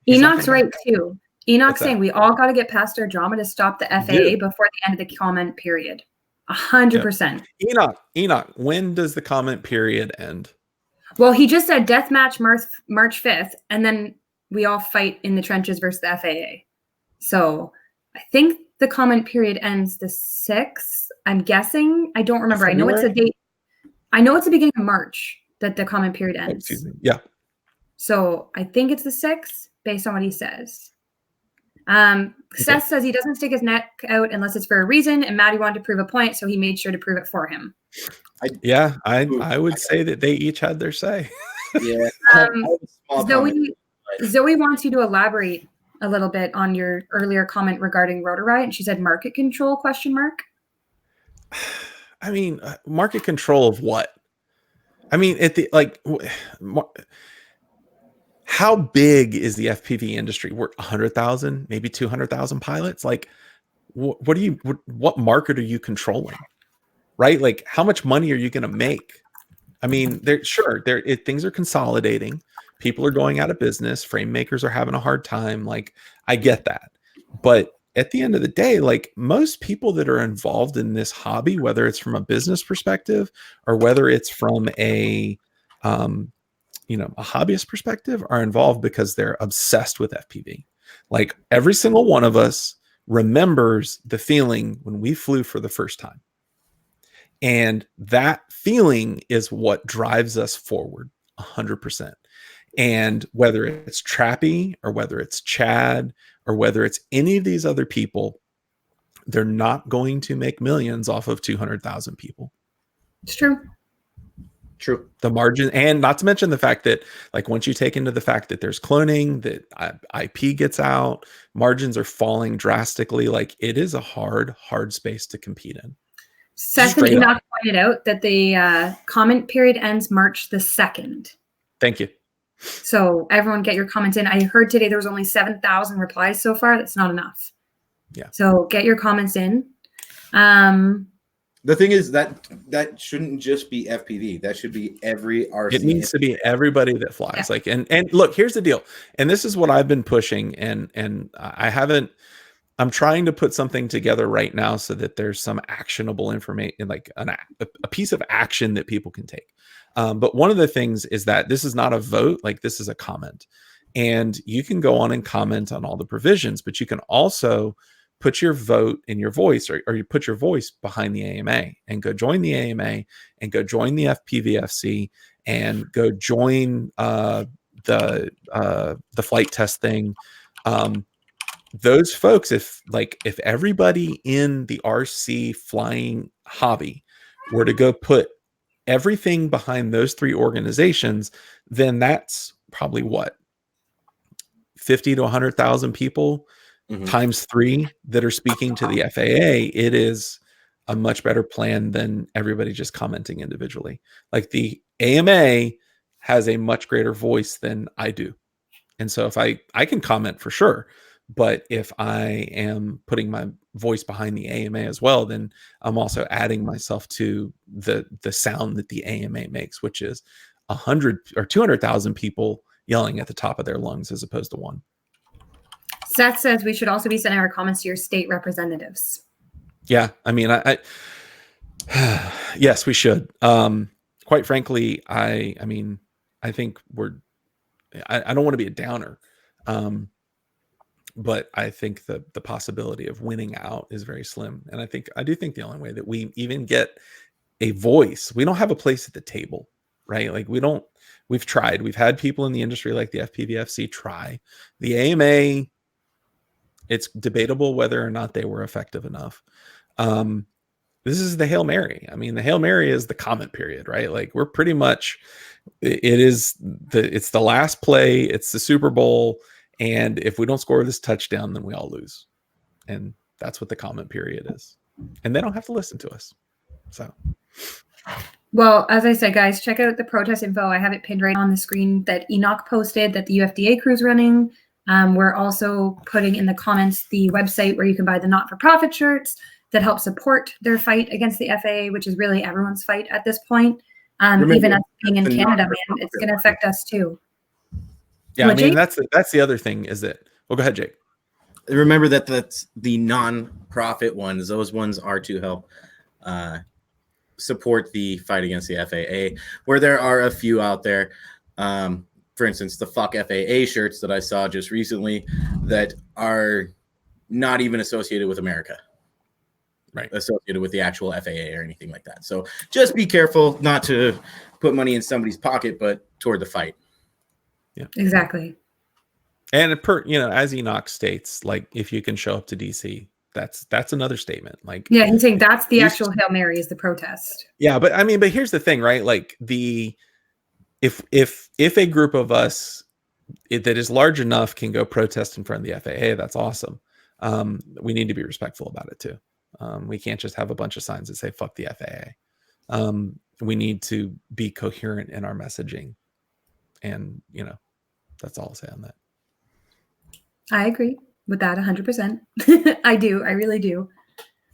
Enoch's right too. Enoch's saying we all got to get past our drama to stop the FAA before the end of the comment period. 100%. Enoch, when does the comment period end? Well, he just said deathmatch March 5th, and then we all fight in the trenches versus the FAA. So I think the comment period ends the 6th. I'm guessing. I don't remember. February? I know it's a date. I know it's the beginning of March that the comment period ends. Excuse me. Yeah. So I think it's the 6th based on what he says. Seth says he doesn't stick his neck out unless it's for a reason, and Maddie wanted to prove a point, so he made sure to prove it for him. I would say that they each had their say. Yeah. Zoe wants you to elaborate a little bit on your earlier comment regarding Rotor Riot, and she said market control ? I mean, market control of what? I mean, how big is the FPV industry? We're 100,000, maybe 200,000 pilots. Like, what market are you controlling, right? Like, how much money are you going to make? I mean, things are consolidating. People are going out of business. Frame makers are having a hard time. Like, I get that. But at the end of the day, like, most people that are involved in this hobby, whether it's from a business perspective or whether it's from a hobbyist perspective, are involved because they're obsessed with FPV. Like, every single one of us remembers the feeling when we flew for the first time. And that feeling is what drives us forward 100%. And whether it's Trappy or whether it's Chad or whether it's any of these other people, they're not going to make millions off of 200,000 people. It's true. True. The margin, and not to mention the fact that, like, once you take into the fact that there's cloning, that IP gets out, margins are falling drastically. Like, it is a hard space to compete in. Seth and Enoch pointed out that the comment period ends March the 2nd. Thank you. So everyone get your comments in. I heard today there was only 7,000 replies so far. That's not enough. Yeah. So get your comments in. The thing is that shouldn't just be FPV. That should be every RC. It needs to be everybody that flies. Yeah. Like, and look, here's the deal. And this is what I've been pushing, and I'm trying to put something together right now so that there's some actionable information, like a piece of action that people can take. But one of the things is that this is not a vote, like, this is a comment. And you can go on and comment on all the provisions, but you can also put your vote in your voice, or you put your voice behind the AMA, and go join the AMA, and go join the FPVFC, and go join the flight test thing. Those folks, if everybody in the RC flying hobby were to go put everything behind those three organizations, then that's probably what, 50 to 100,000 people times 3 that are speaking to the FAA. It is a much better plan than everybody just commenting individually. Like, the AMA has a much greater voice than I do. And so if I can comment for sure, but if I am putting my voice behind the AMA as well, then I'm also adding myself to the sound that the AMA makes, which is 100 or 200,000 people yelling at the top of their lungs as opposed to one. Seth says we should also be sending our comments to your state representatives. Yeah, I mean, I yes, we should. Quite frankly, I mean, I think I don't want to be a downer. But I think the possibility of winning out is very slim. And I do think the only way that we even get a voice, we don't have a place at the table, right? Like, we've tried. We've had people in the industry like the FPVFC try. The AMA, it's debatable whether or not they were effective enough. This is the Hail Mary. I mean, the Hail Mary is the comment period, right? Like, we're pretty much, it's the last play, it's the Super Bowl. And if we don't score this touchdown, then we all lose. And that's what the comment period is. And they don't have to listen to us. So. Well, as I said, guys, check out the protest info. I have it pinned right on the screen that Enoch posted that the UFDA crew's running. We're also putting in the comments the website where you can buy the not-for-profit shirts that help support their fight against the FAA, which is really everyone's fight at this point. Even us being in Canada, man, it's going to affect us too. Yeah, I mean, that's the other thing is that, well, go ahead, Jake. Remember that's the non-profit ones. Those ones are to help support the fight against the FAA, where there are a few out there. For instance, the Fuck FAA shirts that I saw just recently that are not even associated with America. Right. Associated with the actual FAA or anything like that. So just be careful not to put money in somebody's pocket, but toward the fight. Yeah, exactly. And as Enoch states, like, if you can show up to DC, that's another statement. Like, yeah, he's saying that's the actual Hail Mary is the protest. Yeah, but I mean, but here's the thing, right? Like, if a group of us that is large enough can go protest in front of the FAA, that's awesome. We need to be respectful about it too. We can't just have a bunch of signs that say "fuck the FAA." We need to be coherent in our messaging. And, that's all I'll say on that. I agree. with that 100%. I do. I really do.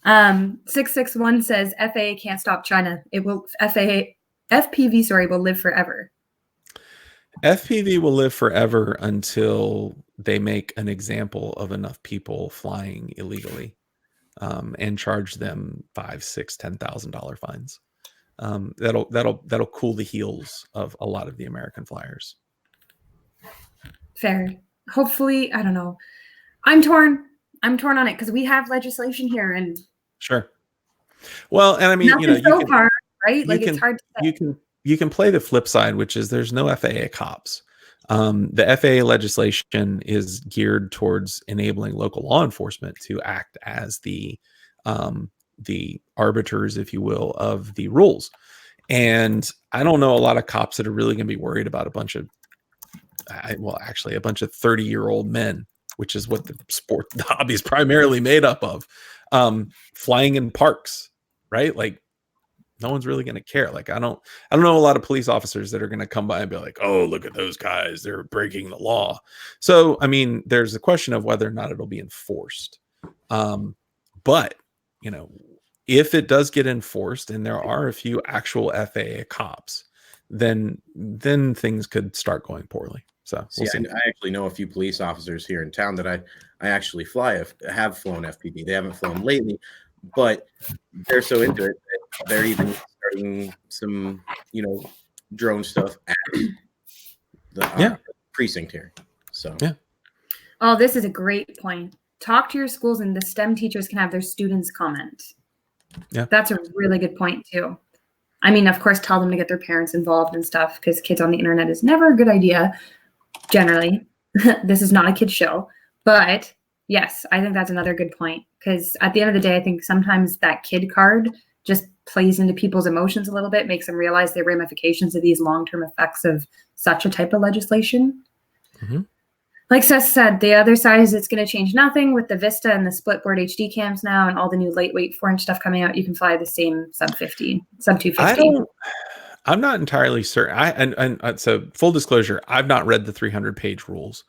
661 says FAA can't stop China. It will FPV, sorry, will live forever. FPV will live forever until they make an example of enough people flying illegally, and charge them $5,000, $6,000, $10,000 fines. That'll cool the heels of a lot of the American flyers. Fair. Hopefully, I don't know. I'm torn on it because we have legislation here, and sure. Well, and I mean, nothing so far, right? Like it's hard to say. You can play the flip side, which is there's no FAA cops. The FAA legislation is geared towards enabling local law enforcement to act as the arbiters, if you will, of the rules. And I don't know a lot of cops that are really going to be worried about a bunch of 30-year-old men, which is what the hobby is primarily made up of, flying in parks, right? Like, no one's really going to care. Like, I don't know a lot of police officers that are going to come by and be like, oh, look at those guys, they're breaking the law. So, I mean, there's a question of whether or not it'll be enforced. But, if it does get enforced and there are a few actual FAA cops, then things could start going poorly. So we'll see. I actually know a few police officers here in town that I actually have flown FPV. They haven't flown lately, but they're so into it that they're even starting some, drone stuff at the precinct here. So yeah. Oh, this is a great point. Talk to your schools, and the STEM teachers can have their students comment. Yeah, that's a really good point too. I mean, of course, tell them to get their parents involved and stuff, because kids on the internet is never a good idea. Generally, this is not a kid's show, but yes, I think that's another good point, because at the end of the day, I think sometimes that kid card just plays into people's emotions a little bit, makes them realize the ramifications of these long-term effects of such a type of legislation. Mm-hmm. Like Seth said, the other side is it's going to change nothing with the Vista and the split board HD cams now, and all the new lightweight 4-inch stuff coming out. You can fly the same sub 250. I'm not entirely certain. And so full disclosure, I've not read the 300-page rules.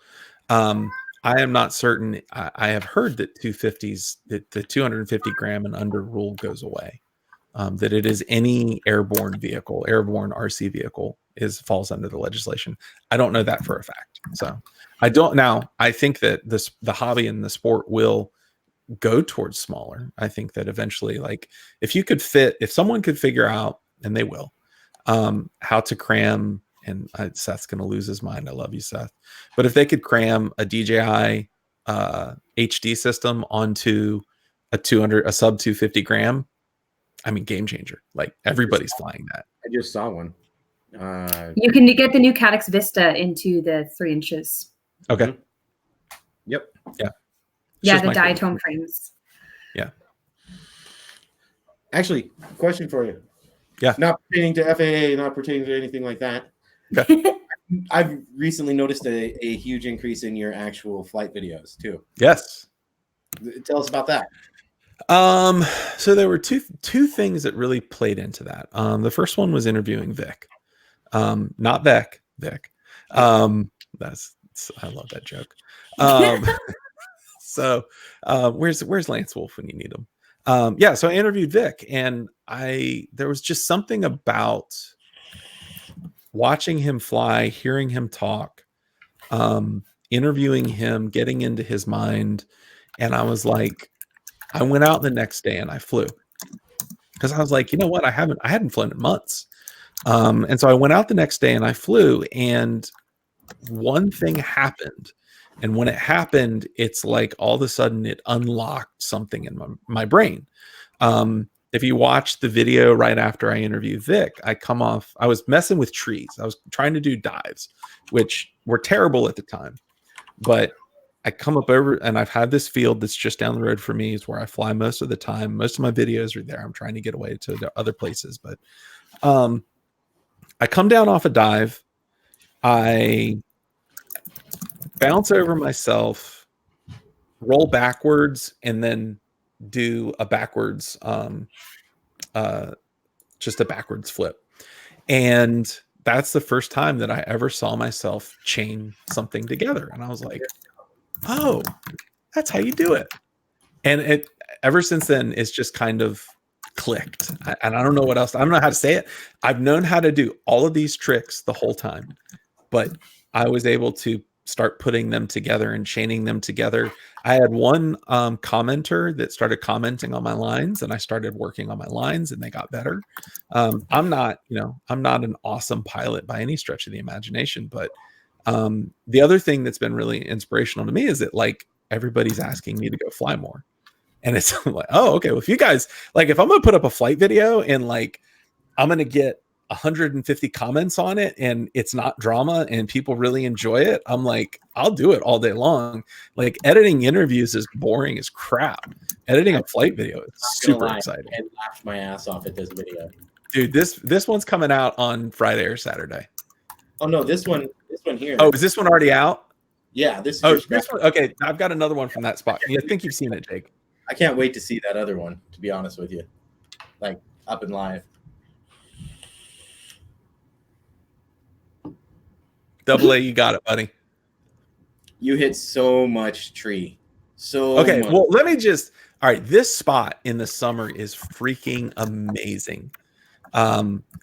I am not certain. I have heard that 250s, that the 250 gram and under rule goes away. That it is any airborne RC vehicle falls under the legislation. I don't know that for a fact. So I don't now. I think that the hobby and the sport will go towards smaller. I think that eventually, like, if someone could figure out, and they will, how to cram, and Seth's going to lose his mind. I love you, Seth. But if they could cram a DJI HD system onto a sub 250 gram, I mean, game changer. Like, everybody's flying that. I just saw one. You can get the new Caddx Vista into the 3 inches. Okay. Yep. Yeah. Yeah, the diatone frames. Yeah. Actually, question for you. Yeah. Not pertaining to FAA, not pertaining to anything like that. Okay. I've recently noticed a huge increase in your actual flight videos too. Yes. Tell us about that. So there were two things that really played into that. The first one was interviewing Vic. Not Vic. I love that joke. So where's Lance Wolf when you need him? So I interviewed Vic, and there was just something about watching him fly, hearing him talk, interviewing him, getting into his mind. And I was like, I went out the next day and I flew, because I was like, you know what? I hadn't flown in months. And so I went out the next day and I flew, and one thing happened. And when it happened, it's like all of a sudden it unlocked something in my brain. If you watch the video right after I interviewed Vic, I was messing with trees. I was trying to do dives, which were terrible at the time. But I come up over, and I've had this field that's just down the road for me, is where I fly most of the time. Most of my videos are there. I'm trying to get away to other places. But I come down off a dive. I bounce over myself, roll backwards, and then do a backwards, just a backwards flip. And that's the first time that I ever saw myself chain something together. And I was like, oh, That's how you do it. And it ever since then, it's just kind of clicked. And I don't know what else. I don't know how to say it. I've known how to do all of these tricks the whole time, but I was able to start putting them together and chaining them together. I had one commenter that started commenting on my lines, and I started working on my lines, and they got better. I'm not an awesome pilot by any stretch of the imagination, but the other thing that's been really inspirational to me is that like everybody's asking me to go fly more. And it's like, oh, okay. Well, if you guys like, if I'm going to put up a flight video and like, I'm going to get 150 comments on it and it's not drama and people really enjoy it, I'm like, I'll do it all day long. Like editing interviews is boring as crap. Editing a flight video is super exciting. I laughed my ass off at this video. Dude, this one's coming out on Friday or Saturday. Oh no, this one here. Oh, is this one already out? Yeah, this one. Okay, I've got another one from that spot. I think you've seen it, Jake. I can't wait to see that other one, to be honest with you. Like up and live. Double A, you got it, buddy. You hit so much tree. Okay, well, let me just all right, this spot in the summer is freaking amazing.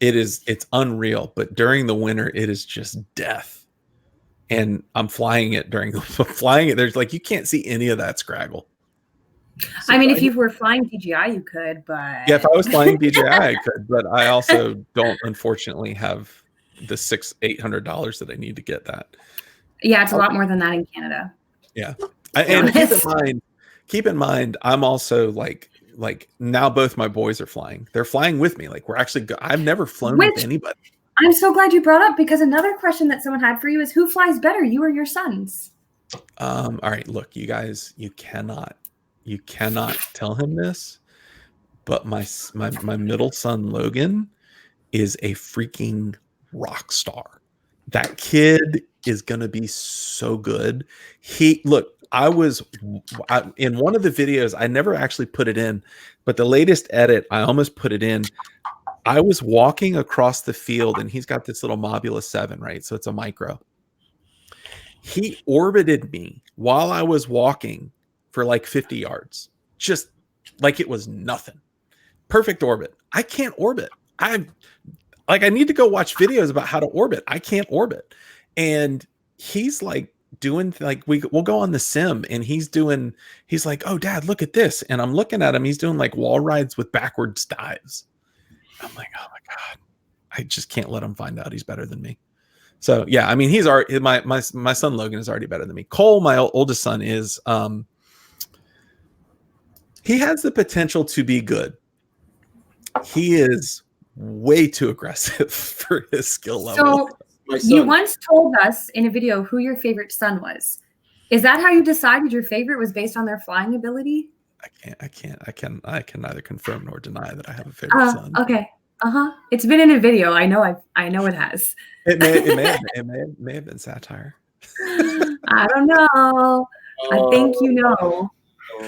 It's unreal, but during the winter, it is just death. And I'm flying it there's like you can't see any of that scraggle. I mean, if you were flying DJI, you could, but yeah, if I was flying DJI, I could, but I also don't unfortunately have the $800 that I need to get that. Yeah, it's a lot more than that in Canada. Yeah, and keep in mind, I'm also like now both my boys are flying. They're flying with me. Like we're actually. I've never flown with anybody. I'm so glad you brought up because another question that someone had for you is who flies better, you or your sons? All right, look, you guys, you cannot tell him this, but my middle son Logan is a freaking rock star. That kid is gonna be so good. I was in one of the videos, I never actually put it in, but the latest edit, I almost put it in. I was walking across the field and he's got this little Mobula 7, right? So it's a micro. He orbited me while I was walking for like 50 yards, just like it was nothing. Perfect orbit. I can't orbit. I need to go watch videos about how to orbit. I can't orbit. And he's like doing like we'll go on the sim and he's like, oh dad, look at this. And I'm looking at him. He's doing like wall rides with backwards dives. I'm like, oh my God, I just can't let him find out he's better than me. So yeah, I mean, he's already my son Logan is already better than me. Cole, my oldest son, is he has the potential to be good. He is way too aggressive for his skill level. So you once told us in a video who your favorite son was. Is that how you decided your favorite was based on their flying ability? I can neither confirm nor deny that I have a favorite son. Okay. It's been in a video. I know it has. It may have been satire. I don't know. I think you know.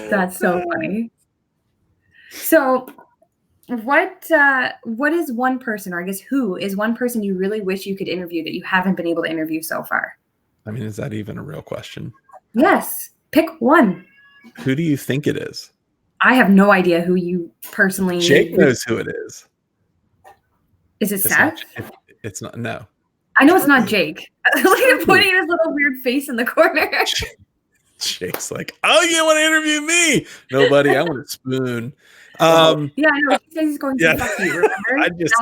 That's so funny. So what is one person, or I guess who is one person you really wish you could interview that you haven't been able to interview so far? I mean, is that even a real question? Yes. Pick one. Who do you think it is? I have no idea who you personally. Jake knows who it is. Is it Seth? It's not. No. I know it's not Jake. Look at him putting his little weird face in the corner. Jake's like, oh, you want to interview me? Nobody. I want a spoon. Yeah, I know. He says he's going to fuck you. Remember? I just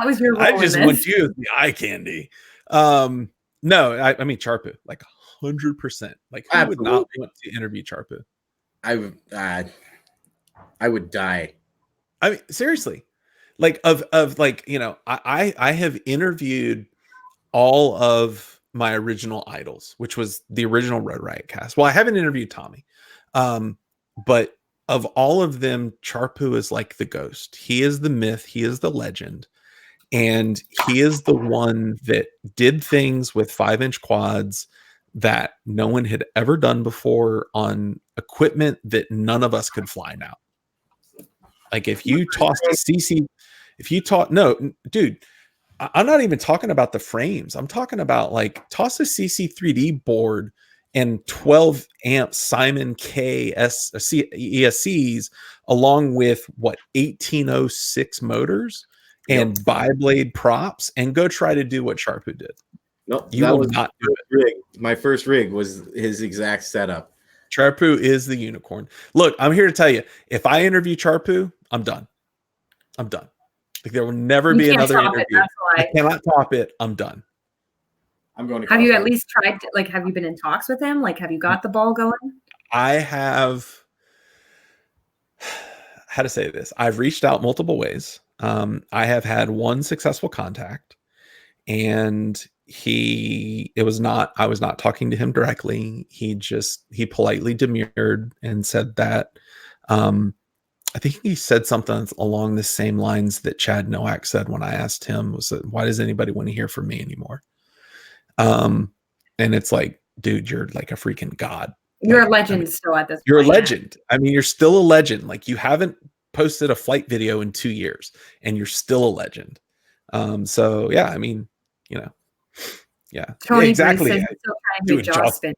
want you as the eye candy. No, I mean Charpu, like 100%. Like who would not want to interview Charpu? I would die. I mean, seriously, like of like, you know, I have interviewed all of my original idols, which was the original Road Riot cast. Well, I haven't interviewed Tommy, but of all of them, Charpu is like the ghost. He is the myth. He is the legend. And he is the one that did things with 5-inch quads that no one had ever done before on equipment that none of us could fly now. Like if you tossed a CC, no, dude, I'm not even talking about the frames. I'm talking about like toss a CC3D board and 12 amp Simon ESCs, along with 1806 motors and bi-blade props, and go try to do what Sharpoo did. Nope, you will not do it. Rig. My first rig was his exact setup. Sharpoo is the unicorn. Look, I'm here to tell you, if I interview Sharpoo, I'm done. I'm done. Like, there will never be another interview. I cannot top it. I'm done. I'm going to. Have you at least tried to, like, have you been in talks with him? Like, have you got the ball going? I have. How to say this? I've reached out multiple ways. I have had one successful contact, and I was not talking to him directly. He politely demurred and said that, I think he said something along the same lines that Chad Nowak said when I asked him, was that, why does anybody want to hear from me anymore? And it's like, dude, you're like a freaking god. You're a legend still at this point. You're a legend. I mean, you're still a legend. Like, you haven't posted a flight video in 2 years and you're still a legend. So yeah, I mean, yeah. Tony, yeah, exactly. Jospin.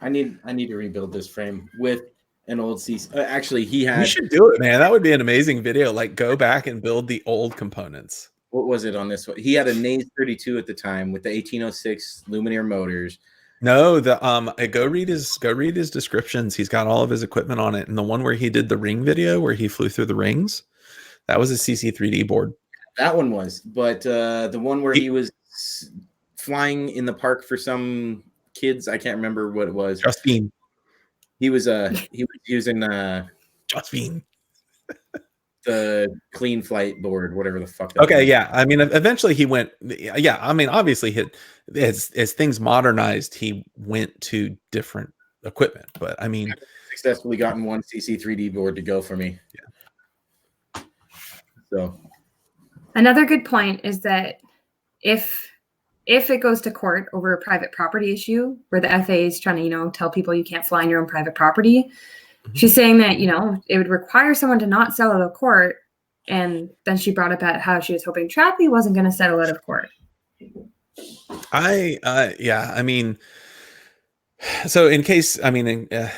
I need to rebuild this frame with an old CC. Actually, You should do it, man. That would be an amazing video. Like, go back and build the old components. What was it on this one? He had a Naze 32 at the time with the 1806 Luminaire motors. No, go read his descriptions. He's got all of his equipment on it. And the one where he did the ring video where he flew through the rings, that was a CC3D board. That one was, but the one where he was flying in the park for some kids, I can't remember what it was. Justine. He was using Justine. the clean flight board, whatever the fuck. Okay, yeah. I mean, eventually he went. Yeah, I mean, obviously, as things modernized, he went to different equipment. But I mean, I've successfully gotten one CC3D board to go for me. Yeah. So another good point is that if it goes to court over a private property issue where the FAA is trying to, tell people you can't fly on your own private property, she's saying that, it would require someone to not settle out of court. And then she brought up at how she was hoping Trappy wasn't going to settle out of court. Yeah, I mean, so the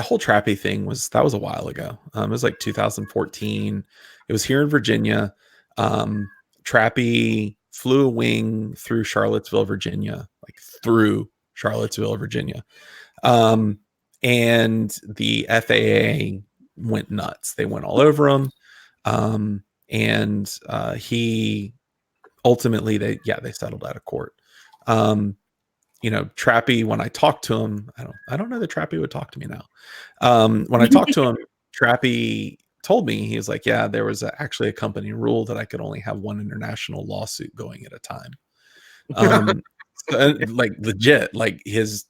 whole Trappy thing was a while ago. It was like 2014. It was here in Virginia. Trappy flew a wing through Charlottesville, Virginia. And the FAA went nuts. They went all over him. He ultimately, they settled out of court. Trappy, when I talked to him, I don't know that Trappy would talk to me now. When I talked to him, Trappy told me, he was like, yeah, there was actually a company rule that I could only have one international lawsuit going at a time. Like, legit, like he has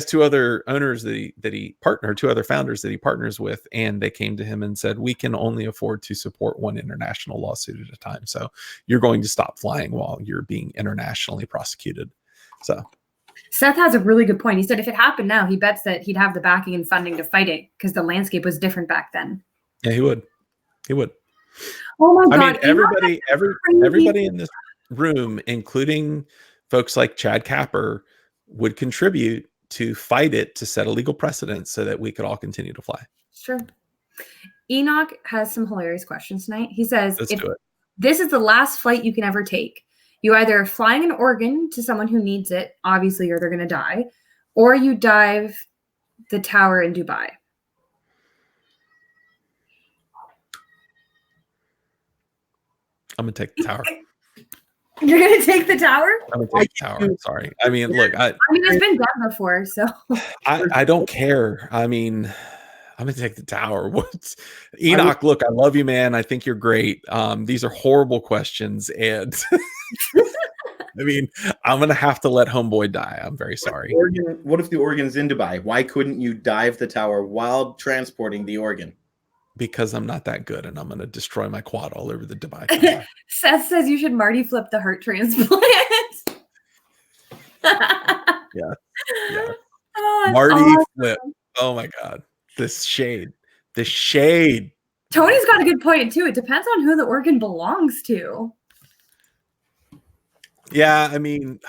two other owners two other founders that he partners with, and they came to him and said, we can only afford to support one international lawsuit at a time, so you're going to stop flying while you're being internationally prosecuted. So Seth has a really good point. He said if it happened now, he bets that he'd have the backing and funding to fight it because the landscape was different back then. Yeah, he would. Oh my God. I mean, everybody in this room, including folks like Chad Capper, would contribute to fight it to set a legal precedent so that we could all continue to fly. Sure. Enoch has some hilarious questions tonight. He says, Let's do it. This is the last flight you can ever take, you either flying an organ to someone who needs it, obviously, or they're going to die, or you dive the tower in Dubai. I'm going to take the tower. You're going to take the tower? I'm going to take the tower. I'm sorry. I mean, look. It's been done before, so. I don't care. I mean, I'm going to take the tower. Enoch, look, I love you, man. I think you're great. These are horrible questions. And I mean, I'm going to have to let homeboy die. I'm very sorry. What if the organ's in Dubai? Why couldn't you dive the tower while transporting the organ? Because I'm not that good, and I'm going to destroy my quad all over the Dubai. Seth says you should Marty flip the heart transplant. Yeah. Oh, Marty awesome. flip. Oh my God. The shade. Tony's got a good point too. It depends on who the organ belongs to. Yeah, I mean,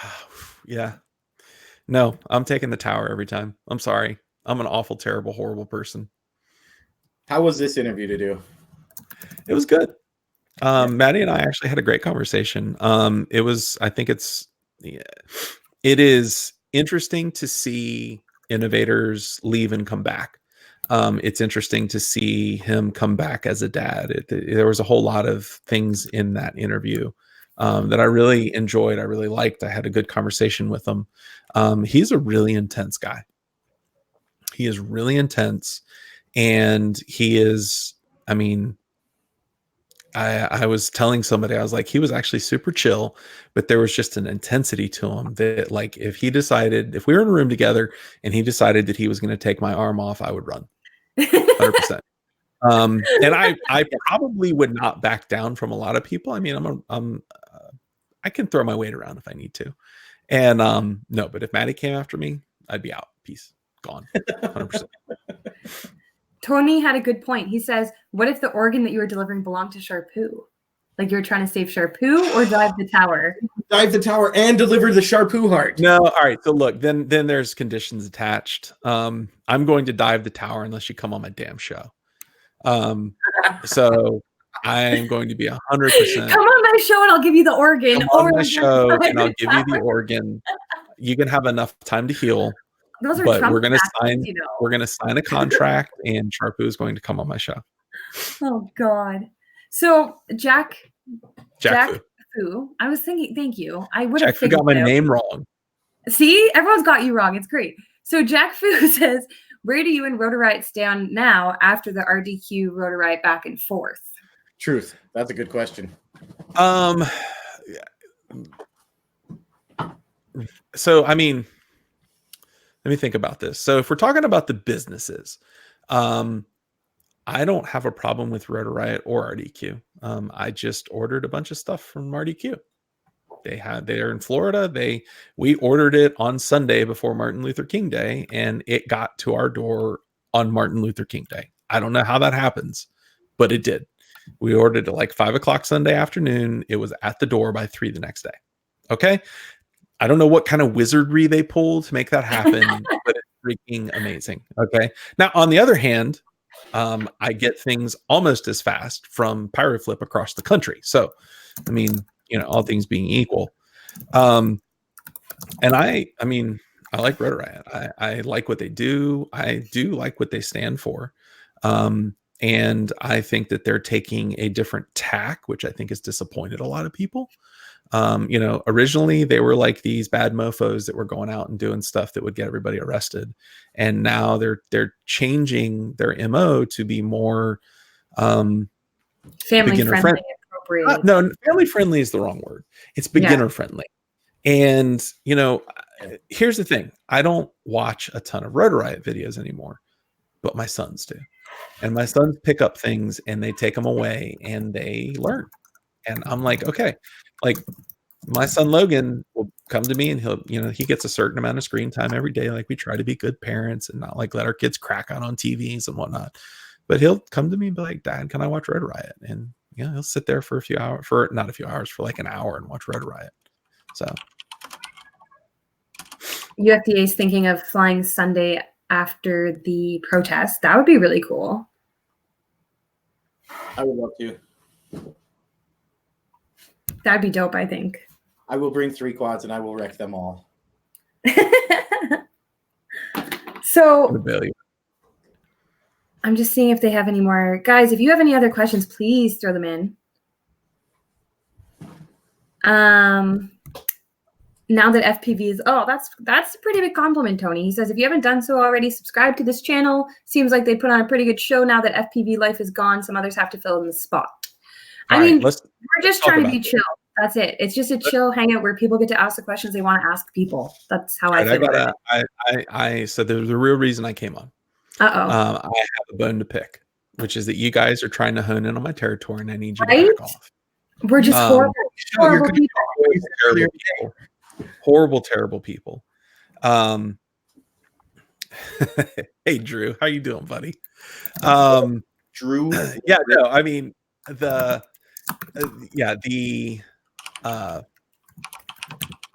yeah. No, I'm taking the tower every time. I'm sorry. I'm an awful, terrible, horrible person. How was this interview to do? It was good. Maddie and I actually had a great conversation. It was, I think it is interesting to see innovators leave and come back. It's interesting to see him come back as a dad. There was a whole lot of things in that interview that I really enjoyed. I really liked. I had a good conversation with him. He's a really intense guy. He is really intense, and he is, I mean, I was telling somebody, I was like, he was actually super chill, but there was just an intensity to him that, like, if we were in a room together and he decided that he was going to take my arm off, I would run 100%. And I probably would not back down from a lot of people. I mean, I can throw my weight around if I need to. And no, but if Maddie came after me, I'd be out. Peace. Gone. 100%. Tony had a good point. He says, what if the organ that you were delivering belonged to Sharpoo? Like you were trying to save Sharpoo or dive the tower? Dive the tower and deliver the Sharpoo heart. No, all right. So look, then there's conditions attached. I'm going to dive the tower unless you come on my damn show. So I am going to be 100%. Come on my show and I'll give you the organ. Come on my show and I'll give you the organ. You can have enough time to heal. Those are but Trump we're gonna facts, sign. you know. We're gonna sign a contract, and Sharpoo is going to come on my show. Oh God! So Jack Fu. Fu. I was thinking. Thank you. I would Jack have Fu got my name wrong. See, everyone's got you wrong. It's great. So Jack Fu says, "Where do you and Rotor Riot stand now after the RDQ Rotor Riot back and forth?" Truth. That's a good question. So I mean, let me think about this. So if we're talking about the businesses, I don't have a problem with Rotor Riot or RDQ. I just ordered a bunch of stuff from RDQ. They're in Florida. We ordered it on Sunday before Martin Luther King Day, and it got to our door on Martin Luther King Day. I don't know how that happens, but it did. We ordered at like 5:00 Sunday afternoon. It was at the door by 3 the next day. Okay. I don't know what kind of wizardry they pulled to make that happen, but it's freaking amazing. Okay. Now, on the other hand, I get things almost as fast from Pyroflip across the country. So, I mean, all things being equal. And I like Rotor Riot. I like what they do. I do like what they stand for. And I think that they're taking a different tack, which I think has disappointed a lot of people. Originally they were like these bad mofos that were going out and doing stuff that would get everybody arrested. And now they're changing their MO to be more family friendly, appropriate. No, family friendly is the wrong word. It's beginner friendly. And, here's the thing. I don't watch a ton of Rotor Riot videos anymore, but my sons do. And my sons pick up things and they take them away and they learn. And I'm like, okay, like my son Logan will come to me and he gets a certain amount of screen time every day. Like we try to be good parents and not like let our kids crack out on TVs and whatnot. But he'll come to me and be like, Dad, can I watch Rotor Riot? And he'll sit there for for like an hour and watch Rotor Riot. So UFDA is thinking of flying Sunday after the protest. That would be really cool. I would love to. That'd be dope, I think. I will bring 3 quads and I will wreck them all. So I'm just seeing if they have any more. Guys, if you have any other questions, please throw them in. Now that FPV is, that's a pretty big compliment, Tony. He says, if you haven't done so already, subscribe to this channel. Seems like they put on a pretty good show now that FPV life is gone. Some others have to fill in the spot. We're just trying to be chill. That's it. It's just a chill hangout where people get to ask the questions they want to ask people. That's how I feel. So the real reason I came on. I have a bone to pick, which is that you guys are trying to hone in on my territory and I need you to back off. We're just horrible people. Horrible, terrible people. Hey Drew, how you doing, buddy? Drew. Yeah, no, I mean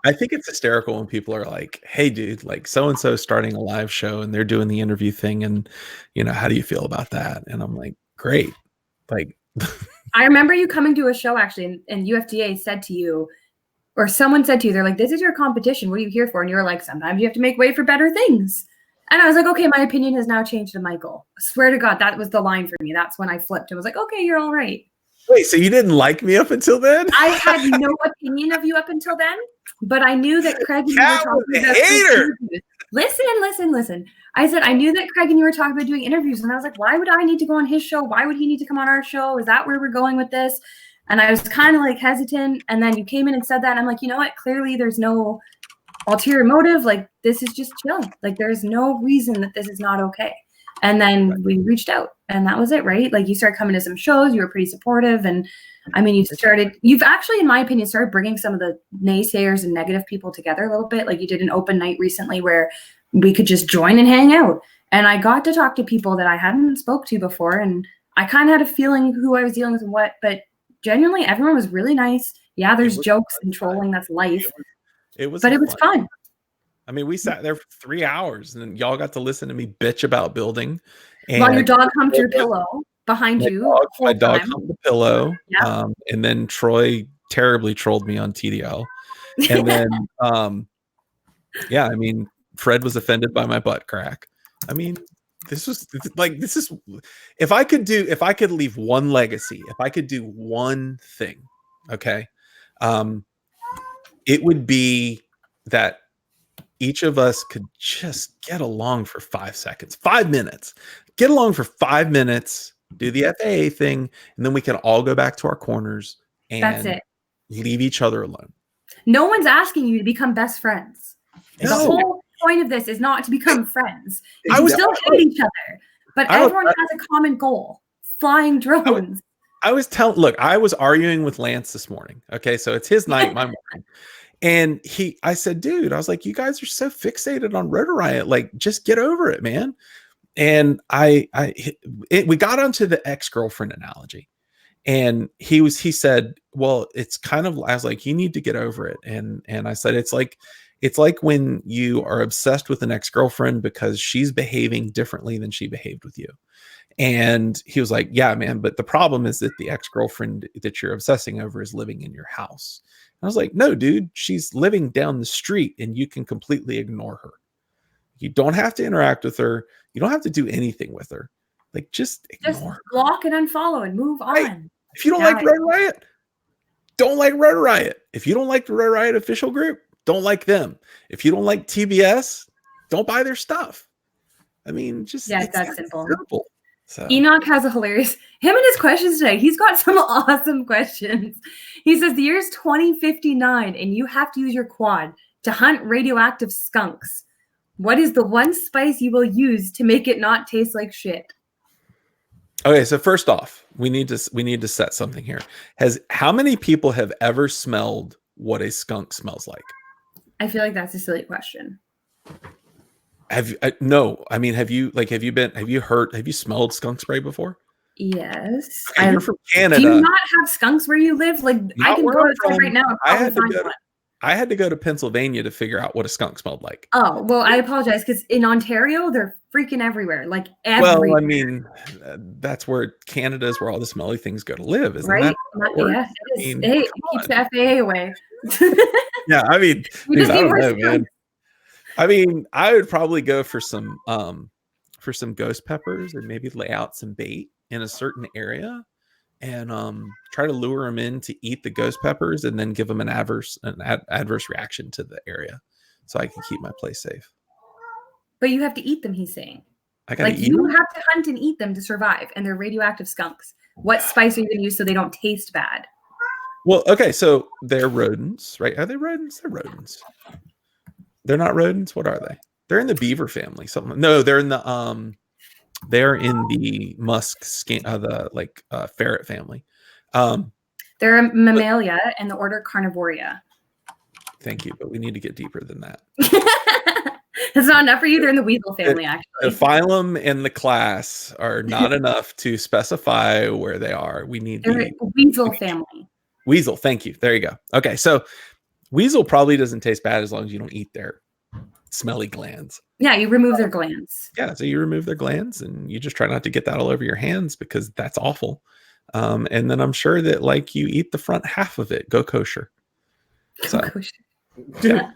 I think it's hysterical when people are like, "Hey, dude, like so and so starting a live show and they're doing the interview thing, and how do you feel about that?" And I'm like, "Great." Like, I remember you coming to a show actually, and UFDA said to you, or someone said to you, they're like, "This is your competition. What are you here for?" And you were like, "Sometimes you have to make way for better things." And I was like, "Okay, my opinion has now changed to Michael." I swear to God, that was the line for me. That's when I flipped and was like, "Okay, you're all right." wait, so you didn't like me up until then? I had no opinion of you up until then, but I knew that Craig and you were talking about hater. Listen. I said I knew that Craig and you were talking about doing interviews, and I was like, why would I need to go on his show? Why would he need to come on our show? Is that where we're going with this? And I was kind of like hesitant, and then you came in and said that, and I'm like, you know what? Clearly, there's no ulterior motive. Like, this is just chill. Like, there's no reason that this is not okay. And then we reached out, and that was it, right? Like, you started coming to some shows. You were pretty supportive, and I mean, you've actually, in my opinion, started bringing some of the naysayers and negative people together a little bit. Like, you did an open night recently where we could just join and hang out. And I got to talk to people that I hadn't spoke to before. And I kind of had a feeling who I was dealing with and what, but genuinely everyone was really nice. Yeah, there's jokes and trolling. That's life. It was fun. I mean, we sat there for 3 hours and then y'all got to listen to me bitch about building. And while your dog humped your pillow behind you. My dog humped the pillow. Yeah. And then Troy terribly trolled me on TDL. And then, I mean, Fred was offended by my butt crack. I mean, this is if I could leave one legacy, if I could do one thing, okay, it would be that each of us could just get along for 5 seconds, 5 minutes, get along for 5 minutes, do the FAA thing, and then we can all go back to our corners and that's it. Leave each other alone. No one's asking you to become best friends. No. The whole point of this is not to become friends. You still hate each other, but everyone has a common goal: flying drones. I was arguing with Lance this morning. Okay, so it's his night, my morning. And I said, dude, I was like, you guys are so fixated on Rotor Riot. Like, just get over it, man. And we got onto the ex-girlfriend analogy. And he said, well, it's kind of, I was like, you need to get over it. And I said, it's like when you are obsessed with an ex-girlfriend because she's behaving differently than she behaved with you. And he was like, yeah, man, but the problem is that the ex-girlfriend that you're obsessing over is living in your house. I was like, no, dude, she's living down the street and you can completely ignore her. You don't have to interact with her. You don't have to do anything with her. Like, just ignore her. Block and unfollow and move on. Right. If you don't like Rotor Riot, don't like Rotor Riot. If you don't like the Rotor Riot official group, don't like them. If you don't like TBS, don't buy their stuff. I mean, just it's that simple. So. Enoch has a hilarious him and his questions today. He's got some awesome questions. He says the year's 2059 and you have to use your quad to hunt radioactive skunks. What is the one spice you will use to make it not taste like shit? Okay, so first off, we need to set something here. How many people have ever smelled what a skunk smells like? I feel like that's a silly question. No, I mean, have you smelled skunk spray before? Yes. Okay, you're from Canada. Do you not have skunks where you live? Like, I can go outside right now and probably find one. I had to go to Pennsylvania to figure out what a skunk smelled like. Oh, well, I apologize because in Ontario, they're freaking everywhere. Like, everywhere. Well, I mean, that's where Canada is where all the smelly things go to live, isn't right? that? Yeah, it is. Hey, it keeps the FAA away. Yeah, I mean, dude, I don't know, man. I mean, I would probably go for some ghost peppers and maybe lay out some bait in a certain area and try to lure them in to eat the ghost peppers and then give them an adverse reaction to the area so I can keep my place safe. But you have to eat them, he's saying. I gotta eat you them? have to hunt and eat them to survive, and they're radioactive skunks. What spice are you going to use so they don't taste bad? Well, okay, so they're rodents, right? Are they rodents? They're rodents. They're not rodents. What are they? They're in the beaver family. Something. No, they're in the musk skin, ferret family. They're a mammalia in the order Carnivoria. Thank you, but we need to get deeper than that. It's not enough for you. They're in the weasel family, actually. The phylum and the class are not enough to specify where they are. We need the weasel family. Weasel. Thank you. There you go. Okay, so Weasel probably doesn't taste bad as long as you don't eat their smelly glands. Yeah, you remove their glands. Yeah, so you remove their glands and you just try not to get that all over your hands because that's awful. And then I'm sure that like you eat the front half of it. Go kosher. So, yeah.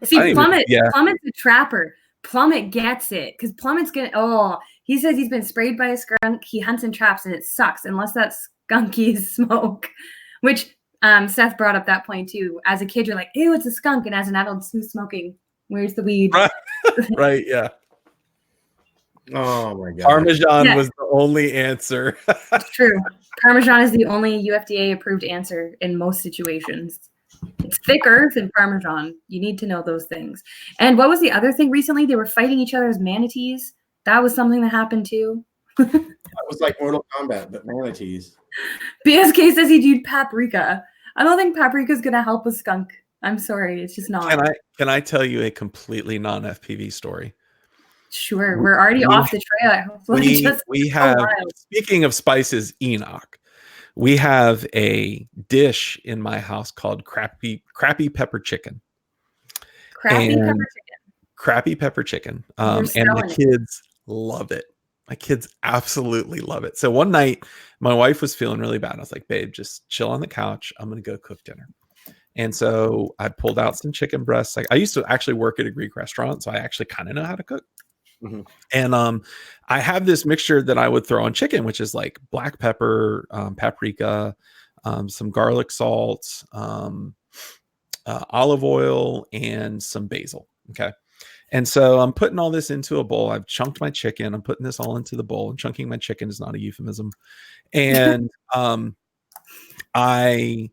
See, Plummet's a trapper. Plummet gets it because Plummet's he says he's been sprayed by a skunk. He hunts and traps and it sucks unless that skunky is smoke, which Seth brought up that point too. As a kid, you're like, ew, it's a skunk. And as an adult, who's smoking? Where's the weed? Right, yeah. Oh my God. Parmesan was the only answer. It's true. Parmesan is the only UFDA approved answer in most situations. It's thicker than Parmesan. You need to know those things. And what was the other thing recently? They were fighting each other as manatees. That was something that happened too. That was like Mortal Kombat, but manatees. BSK says he'd use paprika. I don't think paprika is going to help a skunk. I'm sorry. It's just not. Can I tell you a completely non-FPV story? Sure. We're already off the trail. We have, speaking of spices, Enoch, we have a dish in my house called crappy pepper chicken. Crappy pepper chicken. And the kids love it. My kids absolutely love it. So one night, my wife was feeling really bad. I was like, babe, just chill on the couch. I'm going to go cook dinner. And so I pulled out some chicken breasts. Like I used to actually work at a Greek restaurant, so I actually kind of know how to cook. Mm-hmm. And I have this mixture that I would throw on chicken, which is like black pepper, paprika, some garlic salt, olive oil, and some basil. Okay. And so I'm putting all this into a bowl. I've chunked my chicken. I'm putting this all into the bowl. And chunking my chicken is not a euphemism. And I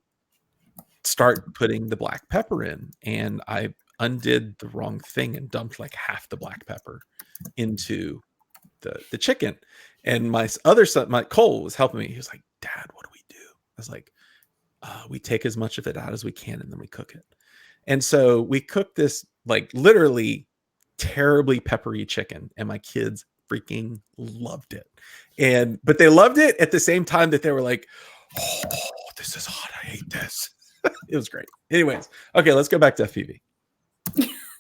start putting the black pepper in. And I undid the wrong thing and dumped like half the black pepper into the chicken. And my other son, Cole, was helping me. He was like, Dad, what do we do? I was like, we take as much of it out as we can and then we cook it. And so we cooked this like literally terribly peppery chicken, and my kids freaking loved it. But they loved it at the same time that they were like, oh, this is hot. I hate this. It was great. Anyways, okay, let's go back to FPV.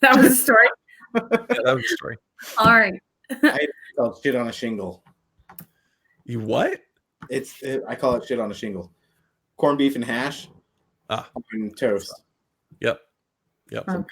That was a story. Yeah, that was a story. All right. I call it shit on a shingle. You what? I call it shit on a shingle. Corned beef and hash. And toast. Yep. Oh, God.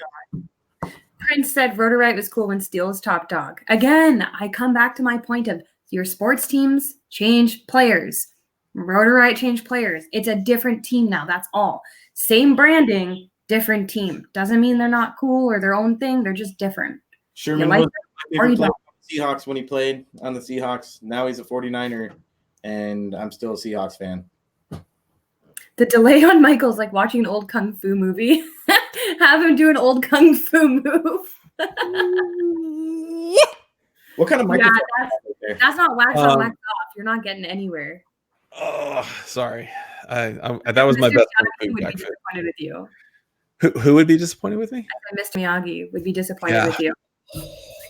Prince said Rotorite was cool when Steel was top dog. Again, I come back to my point of your sports teams change players. Rotorite changed players. It's a different team now. That's all. Same branding, different team. Doesn't mean they're not cool or their own thing. They're just different. Sherman was my favorite player on the Seahawks when he played on the Seahawks. Now he's a 49er, and I'm still a Seahawks fan. The delay on Michael's like watching an old kung fu movie. Have him do an old kung fu move. What kind of microphone? Yeah, that's not wax on, wax off. You're not getting anywhere. Oh, sorry. That was my best. Would be disappointed with you. Who would be disappointed with me? Mr. Miyagi would be disappointed with you.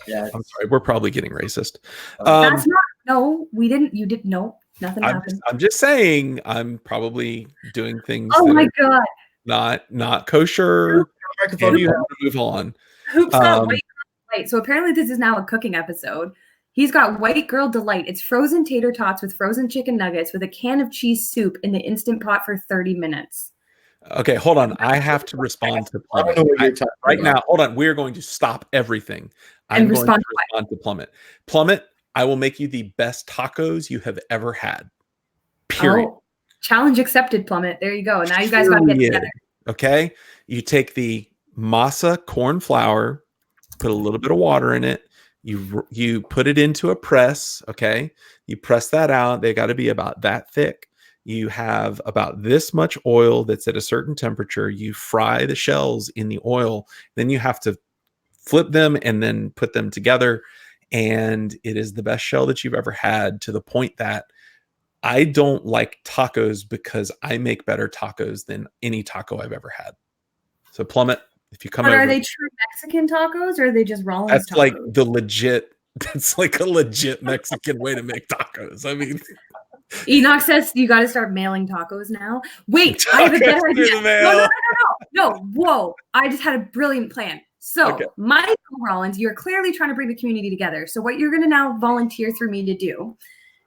Yeah, I'm sorry. We're probably getting racist. That's not. No, we didn't. You didn't. No, nothing happened. I'm just saying. I'm probably doing things. Oh my God. Not kosher. Microphone you have to move on. Hoops got white girl delight. So apparently this is now a cooking episode. He's got white girl delight. It's frozen tater tots with frozen chicken nuggets with a can of cheese soup in the Instant Pot for 30 minutes. Okay, hold on. I have to respond to Plummet. Right now, hold on. We're going to stop everything. I'm going to respond to Plummet. Plummet, I will make you the best tacos you have ever had. Period. Oh, challenge accepted, Plummet. There you go. Now you guys got to get together. Okay. You take the masa corn flour, put a little bit of water in it. You put it into a press. Okay. You press that out. They got to be about that thick. You have about this much oil that's at a certain temperature. You fry the shells in the oil. Then you have to flip them and then put them together. And it is the best shell that you've ever had, to the point that I don't like tacos because I make better tacos than any taco I've ever had. So Plummet, if you come over. Are they true Mexican tacos or are they just Rollins That's tacos? That's like a legit Mexican way to make tacos. I mean, Enoch says you got to start mailing tacos now. Wait, I have a better idea. No. Whoa. I just had a brilliant plan. So, Michael Rollins, you're clearly trying to bring the community together. So, what you're going to now volunteer through me to do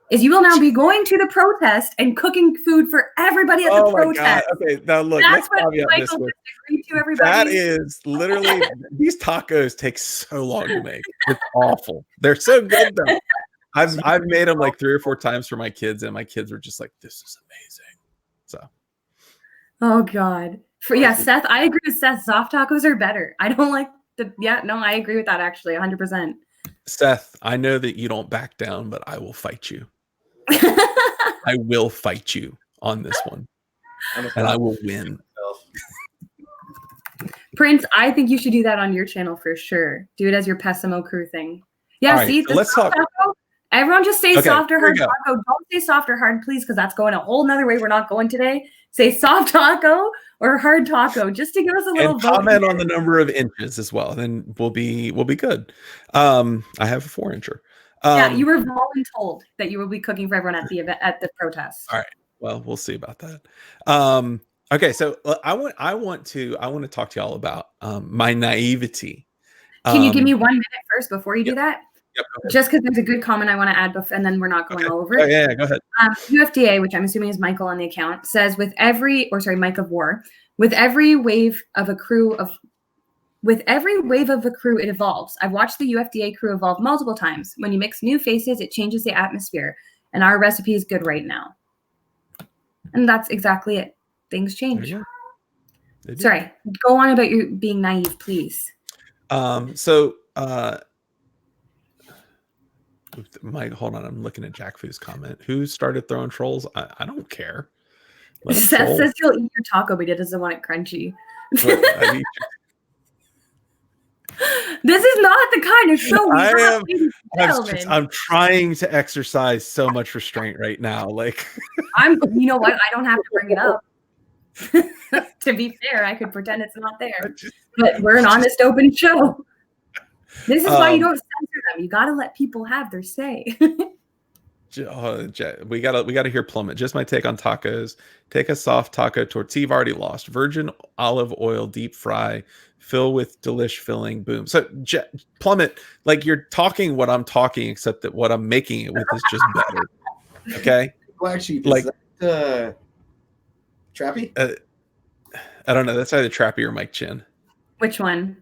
is you will now be going to the protest and cooking food for everybody at the protest. Okay, now look, that's what Michael just agreed to, everybody. That is literally, these tacos take so long to make. It's awful. They're so good though. I've made them like 3 or 4 times for my kids, and my kids were just like, "This is amazing." So, oh god, Seth, I agree with Seth. Soft tacos are better. I don't like the. Yeah, no, I agree with that actually, 100%. Seth, I know that you don't back down, but I will fight you. I will fight you on this one, and I will win. Prince, I think you should do that on your channel for sure. Do it as your Pessimo crew thing. Yeah, right, see, so let's talk. Taco, everyone just say soft or hard taco. Don't say soft or hard, please, because that's going a whole nother way we're not going today. Say soft taco or hard taco, just to give us a little and comment on the number of inches as well. Then we'll be good. I have a 4-incher. Yeah, you were voluntold that you will be cooking for everyone at the event at the protest. All right. Well, we'll see about that. Okay, so I want to talk to y'all about my naivety. Can you give me 1 minute first before you do that? Yep, just because there's a good comment I want to add, and then we're not going over it. Oh, yeah, go ahead. UFDA, which I'm assuming is Michael on the account, says Mike of War, with every wave of a crew, it evolves. I've watched the UFDA crew evolve multiple times. When you mix new faces, it changes the atmosphere, and our recipe is good right now. And that's exactly it. Things change. Sorry, go on about your being naive, please. Mike, hold on. I'm looking at Jack Foo's comment. Who started throwing trolls? I don't care. Seth says he'll eat your taco, but he doesn't want it crunchy. This is not the kind of show we have. I'm trying to exercise so much restraint right now. Like, you know what? I don't have to bring it up. To be fair, I could pretend it's not there. But we're an honest, open show. This is why you don't censor them. You got to let people have their say. We gotta hear Plummet. Just my take on tacos. Take a soft taco tortilla. You've already lost. Virgin olive oil, deep fry, fill with delish filling. Boom. So Plummet, like you're talking what I'm talking, except that what I'm making it with is just better. Okay. Black sheep. Like Trappy. I don't know. That's either Trappy or Mike Chin. Which one?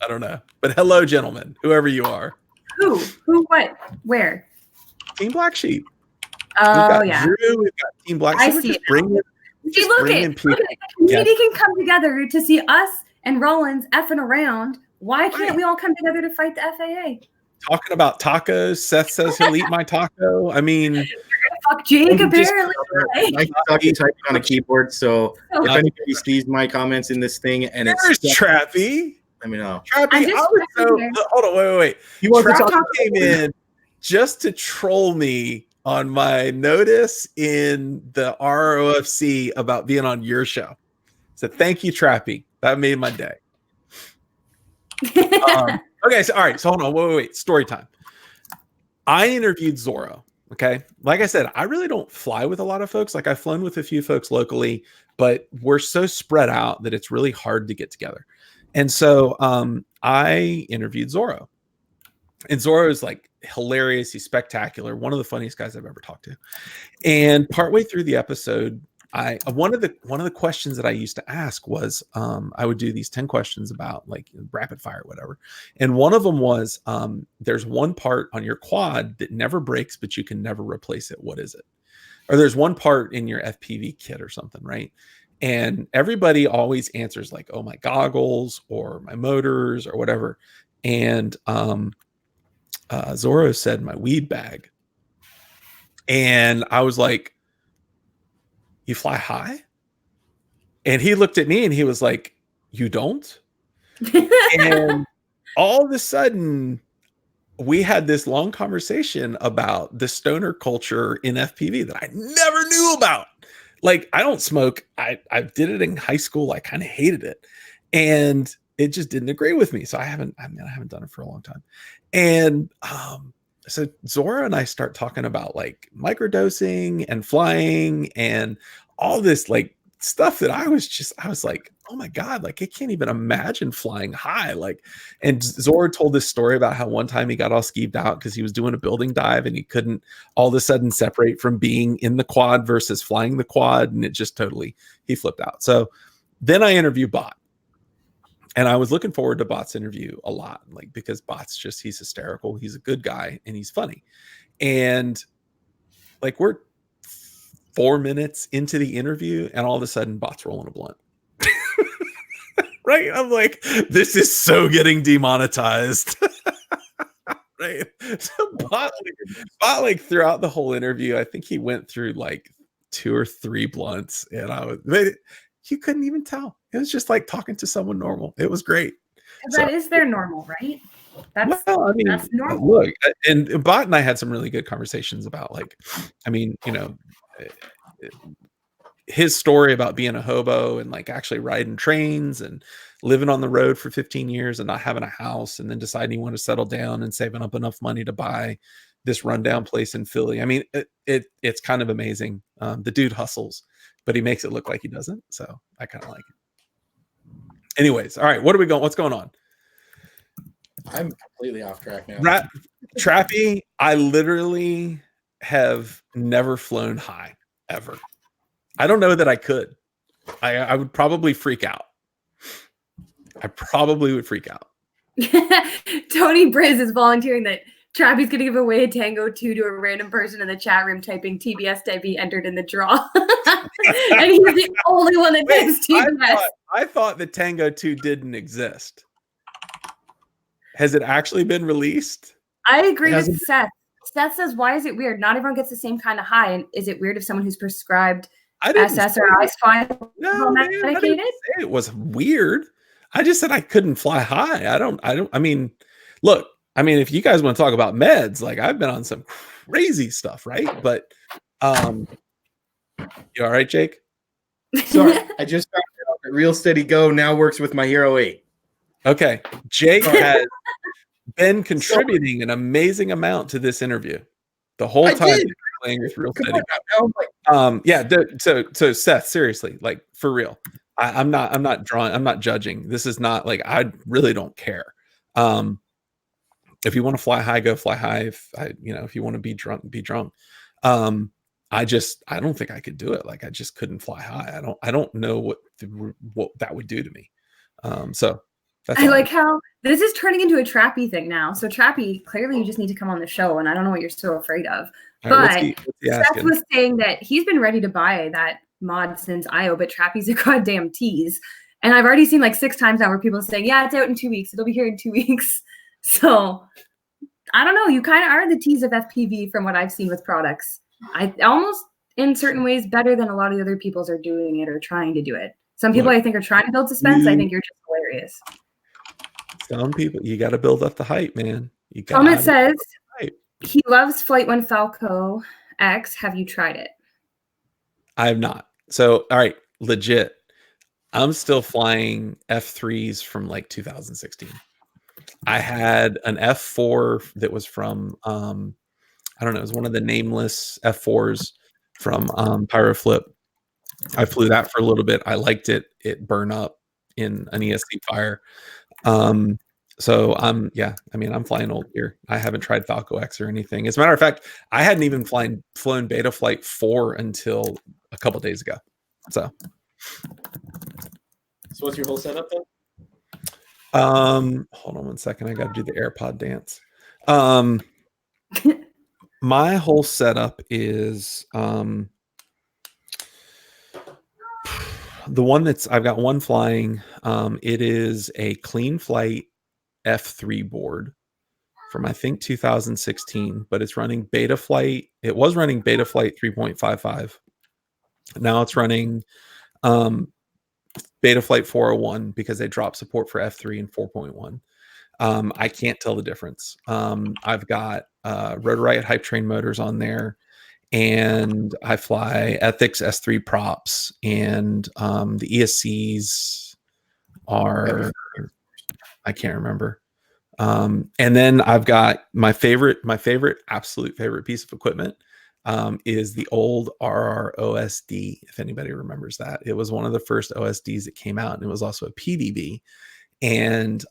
I don't know. But hello, gentlemen, whoever you are. Who? What? Where? Team Black Sheep. Oh, yeah. Drew, we've got Team Black Sheep. I see it. Look at the community can come together to see us and Rollins effing around. Why can't we all come together to fight the FAA? Talking about tacos. Seth says he'll eat my taco. I mean, you're gonna fuck Jake apparently. I typing on a keyboard, so if anybody sees my comments in this thing and it's Trappy, let me know. Trappy, hold on, wait. Trappy came in just to troll me on my notice in the ROFC about being on your show. So thank you, Trappy. That made my day. Okay, so all right, so hold on, wait. Story time. I interviewed Zorro. Okay, like I said, I really don't fly with a lot of folks. Like I've flown with a few folks locally, but we're so spread out that it's really hard to get together. And so I interviewed Zorro. And Zorro is like hilarious. He's spectacular. One of the funniest guys I've ever talked to. And partway through the episode, one of the questions that I used to ask was I would do these 10 questions about like rapid fire, whatever. And one of them was there's one part on your quad that never breaks, but you can never replace it. What is it? Or there's one part in your FPV kit or something, right? And everybody always answers like, oh, my goggles or my motors or whatever. And Zorro said my weed bag. And I was like, you fly high? And he looked at me and he was like, you don't? And all of a sudden, we had this long conversation about the stoner culture in FPV that I never knew about. Like, I don't smoke. I did it in high school. I kind of hated it. And it just didn't agree with me. So I haven't done it for a long time. And so Zora and I start talking about like microdosing and flying and all this like stuff that I was like, oh my God, like I can't even imagine flying high. Like, and Zora told this story about how one time he got all skeeved out because he was doing a building dive and he couldn't all of a sudden separate from being in the quad versus flying the quad. And it just totally, he flipped out. So then I interviewed Bot. And I was looking forward to Bot's interview a lot, like because Bot's just, he's hysterical. He's a good guy and he's funny. And like we're 4 minutes into the interview and all of a sudden Bot's rolling a blunt. Right? I'm like, this is so getting demonetized. Right? So Bot like throughout the whole interview, I think he went through like 2 or 3 blunts and you couldn't even tell. It was just like talking to someone normal. It was great. That is their normal, right? That's normal. Look, and Bot and I had some really good conversations about like, I mean, you know, his story about being a hobo and like actually riding trains and living on the road for 15 years and not having a house and then deciding he wanted to settle down and saving up enough money to buy this rundown place in Philly. I mean, it's kind of amazing. The dude hustles, but he makes it look like he doesn't. So I kind of like it. Anyways, all right, what's going on? I'm completely off track now. Trappy, I literally have never flown high ever. I don't know that I could. I would probably freak out. I probably would freak out. Tony Briz is volunteering that Trappy's going to give away a Tango 2 to a random person in the chat room typing TBS to be entered in the draw. And he's the only one that thinks TBS. I thought the Tango 2 didn't exist. Has it actually been released? I agree with Seth. Seth says, why is it weird? Not everyone gets the same kind of high. And is it weird if someone who's prescribed SSRIs fly medicated? It was weird. I just said I couldn't fly high. I mean, look, I mean, if you guys want to talk about meds, like I've been on some crazy stuff, right? But you all right, Jake? Sorry, I just found out that Real Steady Go now works with my Hero 8. Okay. Jake has been contributing an amazing amount to this interview. The whole time playing with Real Steady Go. Yeah, so Seth, seriously, like for real. I'm not judging. This is not like, I really don't care. If you want to fly high, go fly high. If you want to be drunk, be drunk. I don't think I could do it. Like I just couldn't fly high. I don't know what that would do to me. So that's I like how this is turning into a Trappy thing now. So Trappy, clearly you just need to come on the show, and I don't know what you're so afraid of. Right, but Seth was saying that he's been ready to buy that mod since IO, but Trappy's a goddamn tease. And I've already seen like 6 times now where people are saying, yeah, it's out in 2 weeks. It'll be here in 2 weeks. So I don't know. You kind of are the tease of FPV from what I've seen with products. I almost in certain ways better than a lot of the other people's are doing it or trying to do it. Some people I think are trying to build suspense. I think you're just hilarious. Some people, you got to build up the hype, man. Comment says he loves Flight 1 Falco X. Have you tried it? I have not. So, all right, legit. I'm still flying F3s from like 2016. I had an F4 that was from, I don't know, it was one of the nameless F4s from Pyroflip. I flew that for a little bit. I liked it. It burned up in an ESC fire. So I'm flying old gear. I haven't tried Falco X or anything. As a matter of fact, I hadn't even flown Beta Flight 4 until a couple days ago. So what's your whole setup then? Hold on one second. I got to do the AirPod dance. My whole setup is the one I've got one flying. It is a Clean Flight F3 board from I think 2016, but it's running Beta Flight. It was running Beta Flight 3.55. Now it's running Beta Flight 401 because they dropped support for F3 and 4.1. I can't tell the difference. I've got Rotor Riot Hype Train motors on there, and I fly Ethics S3 props, and the ESCs are, I can't remember. And then I've got my absolute favorite piece of equipment is the old RROSD. If anybody remembers that, it was one of the first OSDs that came out, and it was also a PDB. And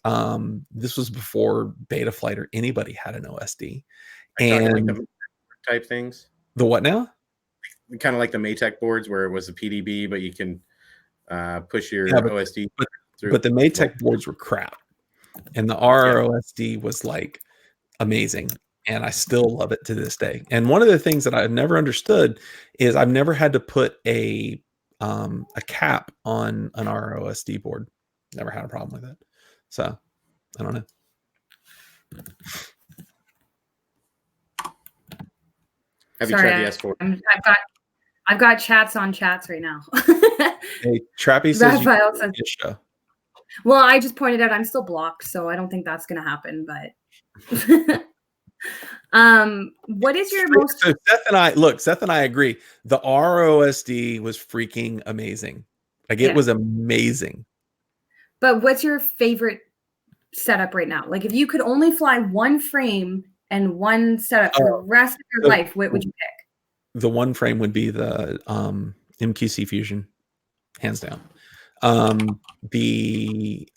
this was before Betaflight or anybody had an OSD. And like the type things. The what now? Kind of like the Maytech boards where it was a PDB, but you can push your OSD through. But the Maytech boards were crap, and the RROSD was like amazing, and I still love it to this day. And one of the things that I've never understood is I've never had to put a cap on an RROSD board. Never had a problem with it. So I don't know. Have you tried the S4? I've got chats on chats right now. Hey, Trappy says show. Well, I just pointed out I'm still blocked, so I don't think that's going to happen. But what is your most? So Seth and I agree. The ROSD was freaking amazing. Like it was amazing. But what's your favorite setup right now? Like if you could only fly one frame and one setup for the rest of your life, what would you pick? The one frame would be the MQC Fusion, hands down. The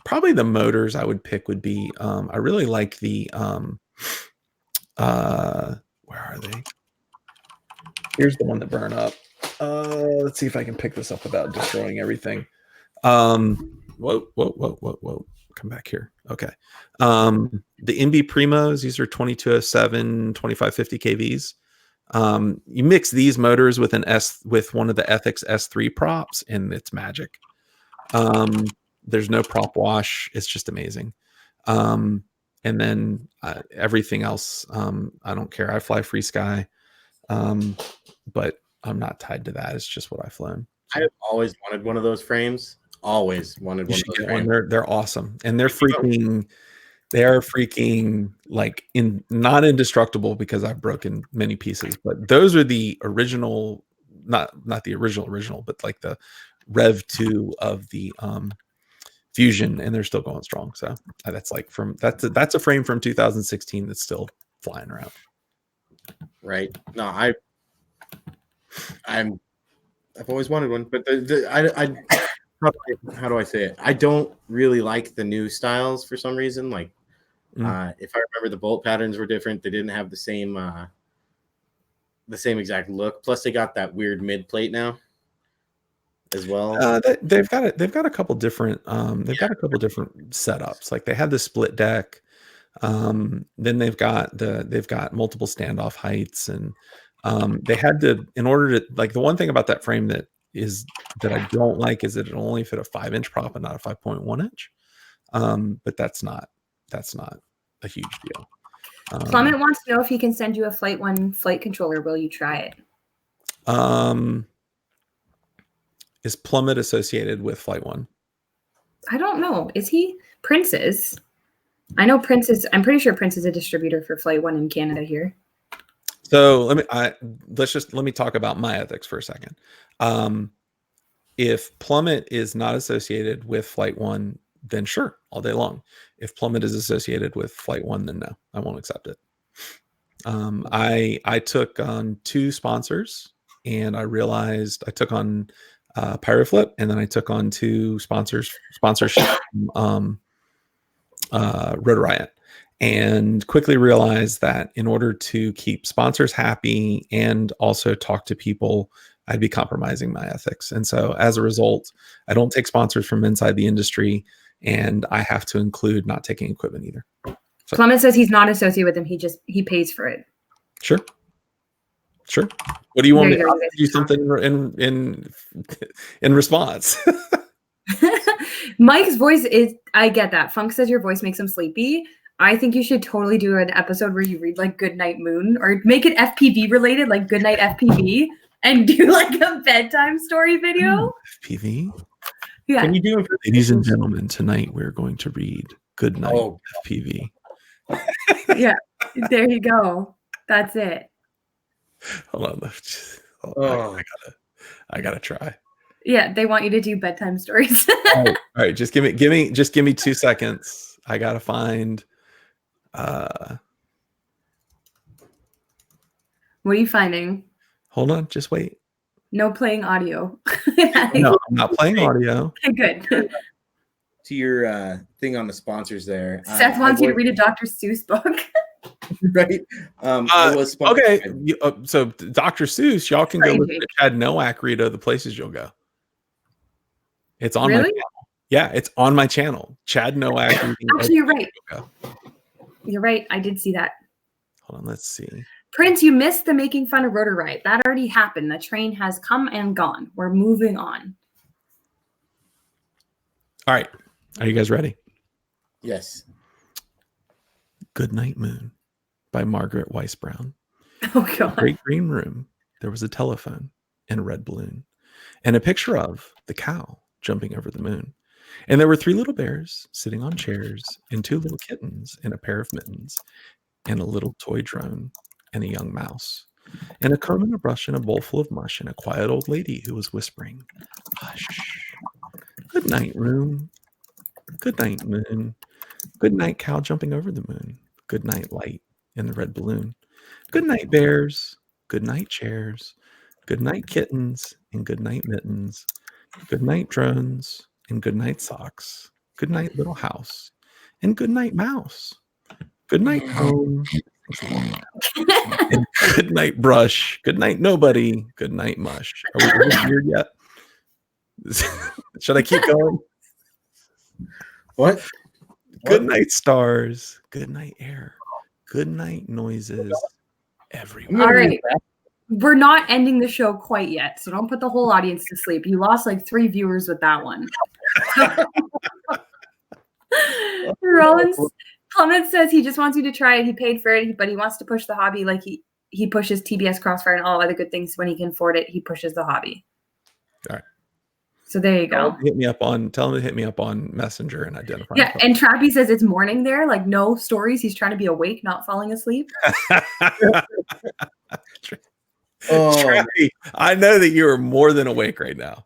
probably the motors I would pick would be I really like the where are they? Here's the one that burn up. Let's see if I can pick this up without destroying everything. Whoa. Come back here. Okay. The MB Primos, these are 2207, 2550 kVs. You mix these motors with with one of the Ethics S3 props, and it's magic. There's no prop wash. It's just amazing. And then everything else, I don't care. I fly Free Sky, but I'm not tied to that. It's just what I've flown. I have always wanted one of those frames. Always wanted one of those frames. They're awesome, and they're freaking. They are freaking like not indestructible because I've broken many pieces, but those are the original, not the original, but like the Rev 2 of the Fusion, and they're still going strong. So that's like that's a frame from 2016 that's still flying around. Right. No, I've always wanted one, but how do I say it? I don't really like the new styles for some reason. Like, if I remember, the bolt patterns were different. They didn't have the same exact look. Plus, they got that weird mid plate now, as well. They've got a couple different setups. Like they had the split deck. Then they've got multiple standoff heights, and they had to, in order to, like, the one thing about that frame that I don't like is that it only fit a 5-inch prop and not a 5.1 inch. But that's not a huge deal. Plummet wants to know if he can send you a Flight One flight controller. Will you try it? Is Plummet associated with Flight One? I don't know. Is he? Prince is. I know Prince is. I'm pretty sure Prince is a distributor for Flight One in Canada here. So let me talk about my ethics for a second. If Plummet is not associated with Flight One, then sure, all day long. If Plummet is associated with Flight One, then no, I won't accept it. I took on 2 sponsors, and I realized I took on Pyroflip, and then I took on 2 sponsorship Rotor Riot, and quickly realized that in order to keep sponsors happy and also talk to people, I'd be compromising my ethics. And so as a result, I don't take sponsors from inside the industry, and I have to include not taking equipment either. So, Clement says he's not associated with him. He pays for it. Sure. What do you want me to do? Something in response? Mike's voice is, I get that. Funk says your voice makes him sleepy. I think you should totally do an episode where you read like Goodnight Moon, or make it FPV related, like Goodnight FPV, and do like a bedtime story video. FPV? Yeah. Can you do it? Ladies and gentlemen, tonight we're going to read Goodnight FPV. Yeah, there you go. That's it. Hold on. I gotta try. Yeah, they want you to do bedtime stories. All right, just give me 2 seconds. I gotta find What are you finding? Hold on, just wait. No playing audio. No, I'm not playing audio. Okay, good. To your thing on the sponsors there. Seth wants you to read a Dr. Seuss book. Right? I was okay. So Dr. Seuss, y'all can go listen to Chad Nowak read the places you'll go. It's on my channel. Yeah, it's on my channel. Chad Nowak. Actually, you're right. You're right. I did see that. Hold on, let's see. Prince, you missed the making fun of Rotor Riot. That already happened. The train has come and gone. We're moving on. All right. Are you guys ready? Yes. Good Night Moon by Margaret Weiss Brown. Oh, God. In the great green room, there was a telephone and a red balloon and a picture of the cow jumping over the moon. And there were 3 little bears sitting on chairs and 2 little kittens in a pair of mittens and a little toy drone and a young mouse and a comb and a brush and a bowl full of mush and a quiet old lady who was whispering, "Hush. Good night, room. Good night, moon. Good night, cow jumping over the moon. Good night, light in the red balloon. Good night, bears. Good night, chairs. Good night, kittens and good night, mittens. Good night, drones and good night, socks. Good night, little house and good night, mouse. Good night, home. And good night, brush. Good night, nobody. Good night, mush." Are we weird yet? Should I keep going? What? Good night, stars. Good night, air. Good night, noises. Everywhere. All right. We're not ending the show quite yet, so don't put the whole audience to sleep. You lost like 3 viewers with that one. Rollins Clement says he just wants you to try it. He paid for it, but he wants to push the hobby like he pushes TBS Crossfire and all other good things. When he can afford it, he pushes the hobby. All right. So there you go. Tell him to hit me up on Messenger and identify. Yeah, and Trappy says it's morning there, like no stories. He's trying to be awake, not falling asleep. Trappy, I know that you are more than awake right now.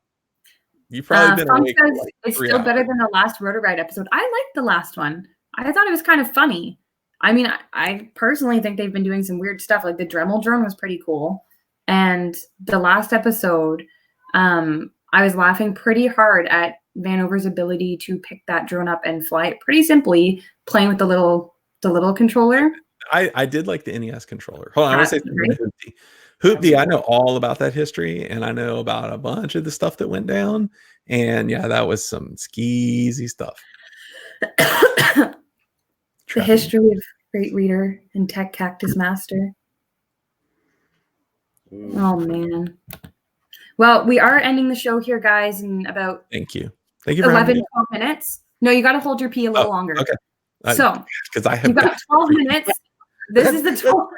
You've probably been awake. Says like it's still better than the last Rotor Riot episode. I liked the last one. I thought it was kind of funny. I mean, I personally think they've been doing some weird stuff. Like the Dremel drone was pretty cool. And the last episode, I was laughing pretty hard at Vanover's ability to pick that drone up and fly it pretty simply, playing with the little controller. I did like the NES controller. Hold on, I want to say something to Hoopty. Hoopty, I know all about that history, and I know about a bunch of the stuff that went down. And yeah, that was some skeezy stuff. The history of Great Reader and Tech Cactus Master. Oh, man. Well, we are ending the show here, guys, in about Thank you 11, 12 minutes. No, you got to hold your pee a little longer. Okay. So, because I have you've got 12 minutes. This is the 12.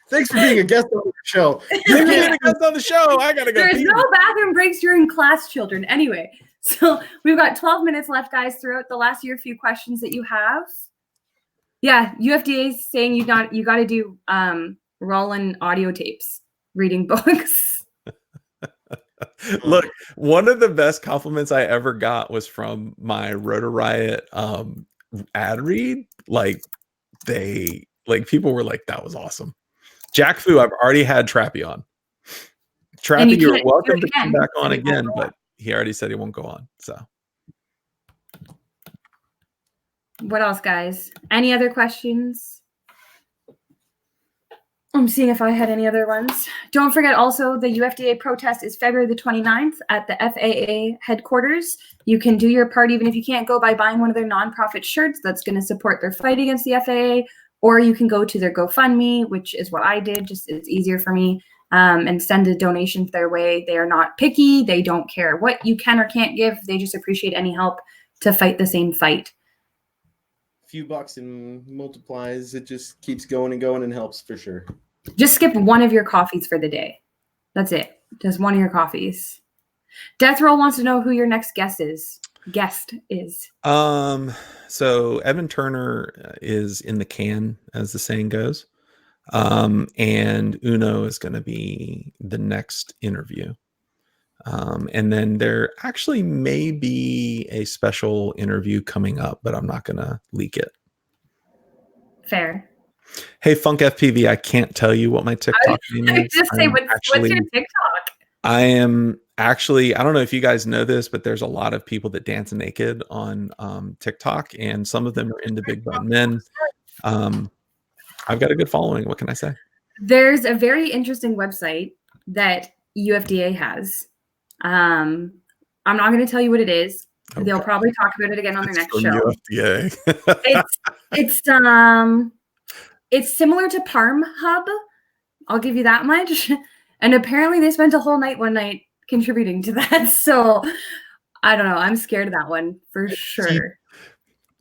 Thanks for being a guest on the show. You're being a guest on the show. I got to go. There's no bathroom breaks during class, children. Anyway, so we've got 12 minutes left, guys, throughout the last year, a few questions that you have. Yeah, UFDA is saying you got to do Rollins audio tapes, reading books. Look, one of the best compliments I ever got was from my Rotor Riot ad read. Like people were like, "That was awesome." Jack Fu, I've already had Trappy on. Trappy, you're welcome to come back on again, but he already said he won't go on. So, what else, guys? Any other questions? I'm seeing if I had any other ones. Don't forget also the UFDA protest is February the 29th at the FAA headquarters. You can do your part even if you can't go by buying one of their nonprofit shirts that's going to support their fight against the FAA, or you can go to their GoFundMe, which is what I did. Just it's easier for me, and send a donation their way. They are not picky. They don't care what you can or can't give. They just appreciate any help to fight the same fight. Few bucks and multiplies. It just keeps going and going and helps for sure. Just skip one of your coffees for the day. That's it. Just one of your coffees. Death Roll wants to know who your next guest is. So Evan Turner is in the can, as the saying goes. And Uno is going to be the next interview. And then there actually may be a special interview coming up, but I'm not going to leak it. Fair. Hey, Funk FPV, I can't tell you what my TikTok name is. Just say, what's your TikTok? I am actually, I don't know if you guys know this, but there's a lot of people that dance naked on TikTok, and some of them are into big bone men. I've got a good following. What can I say? There's a very interesting website that UFDA has. I'm not going to tell you what it is. Okay. They'll probably talk about it again on their next show. UFDA. It's similar to Parm Hub. I'll give you that much. And apparently they spent a whole night one night contributing to that. So I don't know. I'm scared of that one for sure.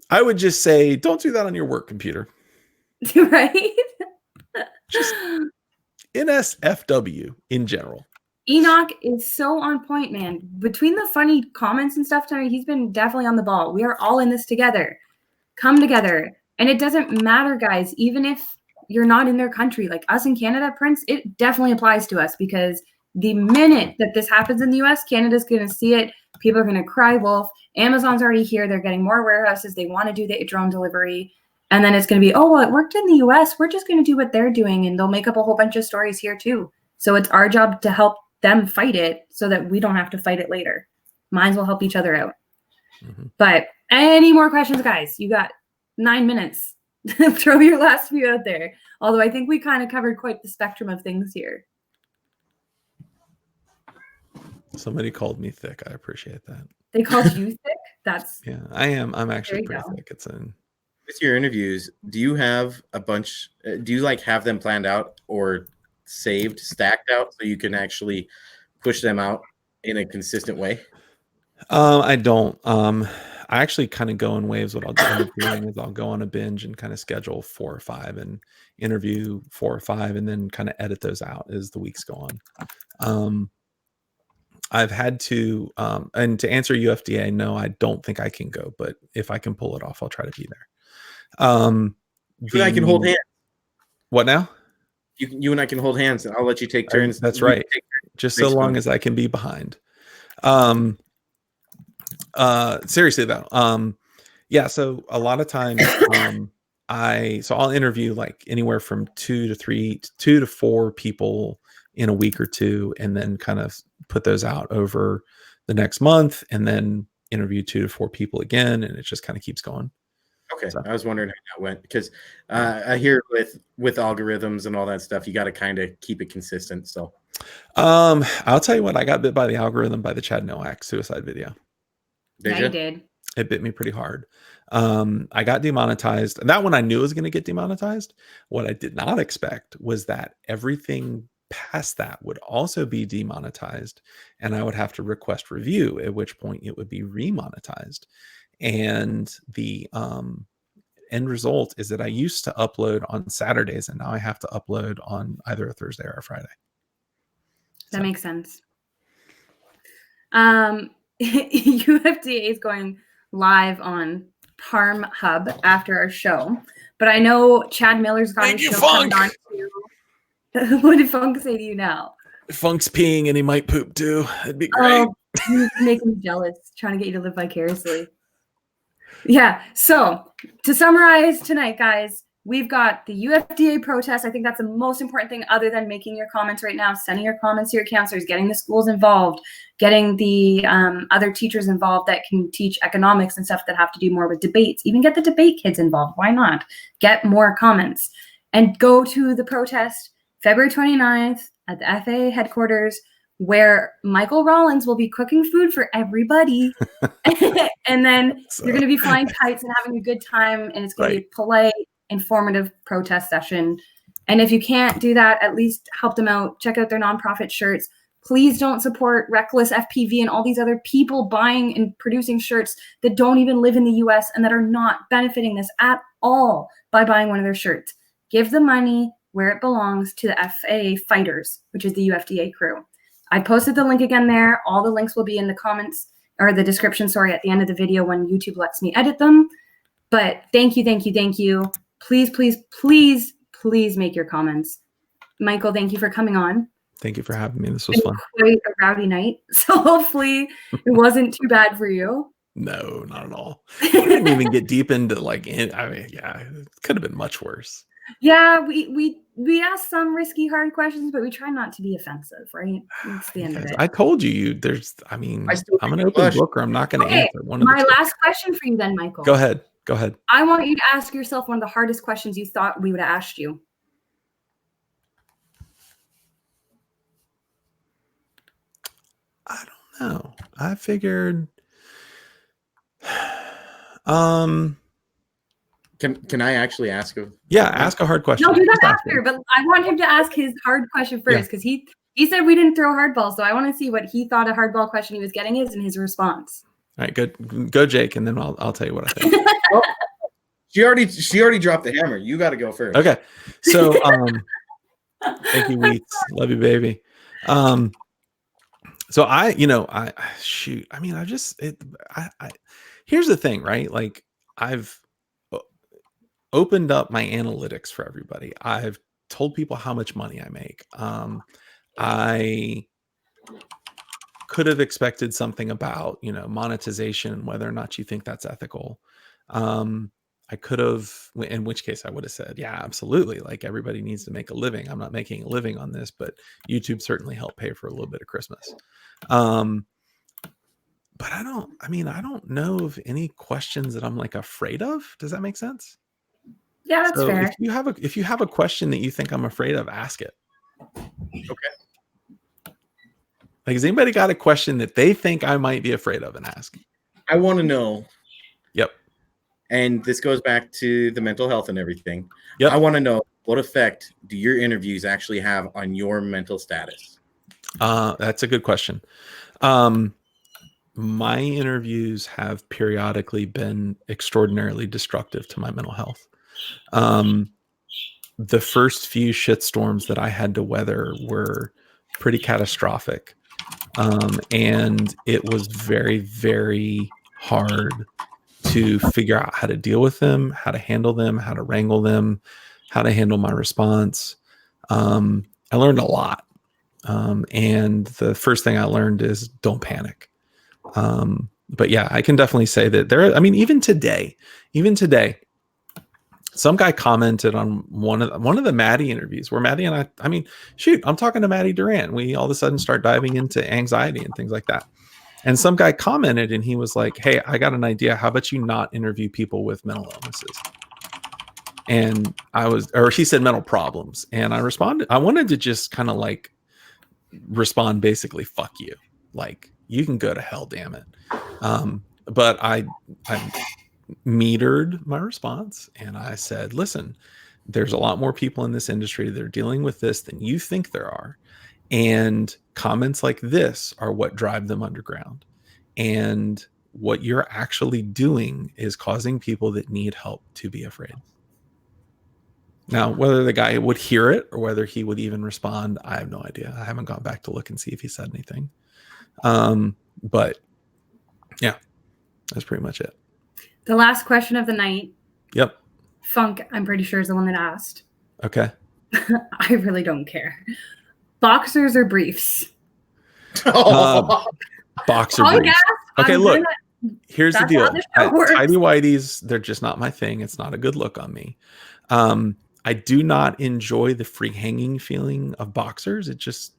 I would just say, don't do that on your work computer. Right? Just NSFW in general. Enoch is so on point, man. Between the funny comments and stuff tonight, he's been definitely on the ball. We are all in this together. Come together. And it doesn't matter, guys, even if you're not in their country, like us in Canada, Prince, it definitely applies to us, because the minute that this happens in the US, Canada's going to see it. People are going to cry wolf. Amazon's already here. They're getting more warehouses. They want to do the drone delivery. And then it's going to be, oh, well, it worked in the US. We're just going to do what they're doing. And they'll make up a whole bunch of stories here too. So it's our job to help them fight it so that we don't have to fight it later. Minds will help each other out. Mm-hmm. But any more questions, guys? You got 9 minutes. Throw your last few out there. Although I think we kind of covered quite the spectrum of things here. Somebody called me thick. I appreciate that. They called you thick? That's yeah, I am. I'm actually pretty thick. It's in. With your interviews, do you have a bunch? Do you like have them planned out or saved, stacked out, so you can actually push them out in a consistent way? I don't. I actually kind of go in waves. What I'll end up doing is I'll go on a binge and kind of schedule 4 or 5 and interview 4 or 5, and then kind of edit those out as the weeks go on. I've had to, and to answer UFDA, no, I don't think I can go, but if I can pull it off, I'll try to be there. I can hold hands. What now? You and I can hold hands, and I'll let you take turns. That's right. Just so long as I can be behind. Seriously though, yeah. So a lot of times, I'll interview like anywhere from 2 to 4 people in a week or 2, and then kind of put those out over the next month, and then interview 2 to 4 people again, and it just kind of keeps going. Okay, so I was wondering how that went, because I hear with algorithms and all that stuff, you got to kind of keep it consistent. So, I'll tell you what, I got bit by the algorithm by the Chad Nowak suicide video. You did. It bit me pretty hard. I got demonetized. That one I knew was going to get demonetized. What I did not expect was that everything past that would also be demonetized, and I would have to request review, at which point it would be remonetized. And the end result is that I used to upload on Saturdays, and now I have to upload on either a Thursday or a Friday. That makes sense. UFDA is going live on Parm Hub after our show, but I know Chad Miller's got his show coming on too. What did Funk say to you now? Funk's peeing and he might poop too. That'd be great. Oh, he's making me jealous, trying to get you to live vicariously. Yeah. So to summarize tonight, guys, we've got the UFDA protest. I think that's the most important thing, other than making your comments right now, sending your comments to your counselors, getting the schools involved, getting the other teachers involved that can teach economics and stuff that have to do more with debates. Even get the debate kids involved. Why not? Get more comments. And go to the protest February 29th at the FAA headquarters, where Michael Rollins will be cooking food for everybody. And then you're going to be flying kites and having a good time. And it's going to be a polite, informative protest session. And if you can't do that, at least help them out. Check out their nonprofit shirts. Please don't support Reckless FPV and all these other people buying and producing shirts that don't even live in the US and that are not benefiting this at all by buying one of their shirts. Give the money where it belongs, to the FAA fighters, which is the UFDA crew. I posted the link again there. All the links will be in the comments, or the description, sorry, at the end of the video when YouTube lets me edit them. But thank you, thank you, thank you. Please, please, please, please make your comments. Michael, thank you for coming on. Thank you for having me. This was fun. Quite a rowdy night. So hopefully it wasn't too bad for you. No, not at all. We didn't even get deep into like. Yeah, it could have been much worse. Yeah, we ask some risky, hard questions, but we try not to be offensive, right? That's the end of it. I told you. I'm an open book, or I'm not going to answer one of my last question for you, then, Michael. Go ahead. I want you to ask yourself one of the hardest questions you thought we would have asked you. I don't know. I figured. Can I actually ask him? Yeah, ask a hard question. No, do that after, but I want him to ask his hard question first because he said we didn't throw hardballs, so I want to see what he thought a hardball question he was getting is and his response. All right, good. Go, Jake, and then I'll tell you what I think. Well, she already dropped the hammer. You got to go first. Okay, so thank you, Wheats. Love you, baby. So I here's the thing, right? Like I've opened up my analytics for everybody. I've told people how much money I make. I could have expected something about, monetization, whether or not you think that's ethical. I could have, in which case I would have said, yeah, absolutely. Like everybody needs to make a living. I'm not making a living on this, but YouTube certainly helped pay for a little bit of Christmas. But I don't know of any questions that I'm like afraid of. Does that make sense? Yeah, that's fair. If you have a question that you think I'm afraid of, ask it. Okay. Like, has anybody got a question that they think I might be afraid of, and ask? I want to know. Yep. And this goes back to the mental health and everything. Yep. I want to know, what effect do your interviews actually have on your mental status? That's a good question. My interviews have periodically been extraordinarily destructive to my mental health. The first few shitstorms that I had to weather were pretty catastrophic. And it was very, very hard to figure out how to deal with them, how to handle them, how to wrangle them, how to handle my response. I learned a lot. And the first thing I learned is don't panic. But yeah, I can definitely say that even today, some guy commented on one of the Maddie interviews where Maddie and I'm talking to Maddie Durant. We all of a sudden start diving into anxiety and things like that. And some guy commented and he was like, hey, I got an idea. How about you not interview people with mental illnesses? And he said mental problems. And I responded, I wanted to just kind of like respond basically, fuck you. Like, you can go to hell, damn it. But I metered my response and I said, listen, there's a lot more people in this industry that are dealing with this than you think there are. And comments like this are what drive them underground. And what you're actually doing is causing people that need help to be afraid. Now, whether the guy would hear it or whether he would even respond, I have no idea. I haven't gone back to look and see if he said anything. But yeah, that's pretty much it. The last question of the night. Yep. Funk, I'm pretty sure, is the one that asked. Okay. I really don't care. Boxers or briefs? Boxer briefs. Okay, look. Here's the deal. Tidy whities, they're just not my thing. It's not a good look on me. I do not enjoy the free hanging feeling of boxers. It just,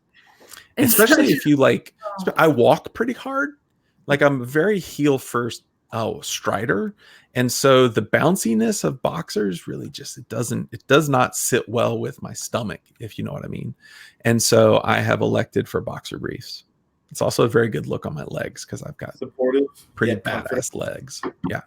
especially if you like, I walk pretty hard. Like, I'm very heel first strider. And so the bounciness of boxers really just, it does not sit well with my stomach, if you know what I mean. And so I have elected for boxer briefs. It's also a very good look on my legs because I've got supportive, pretty badass legs. Yeah.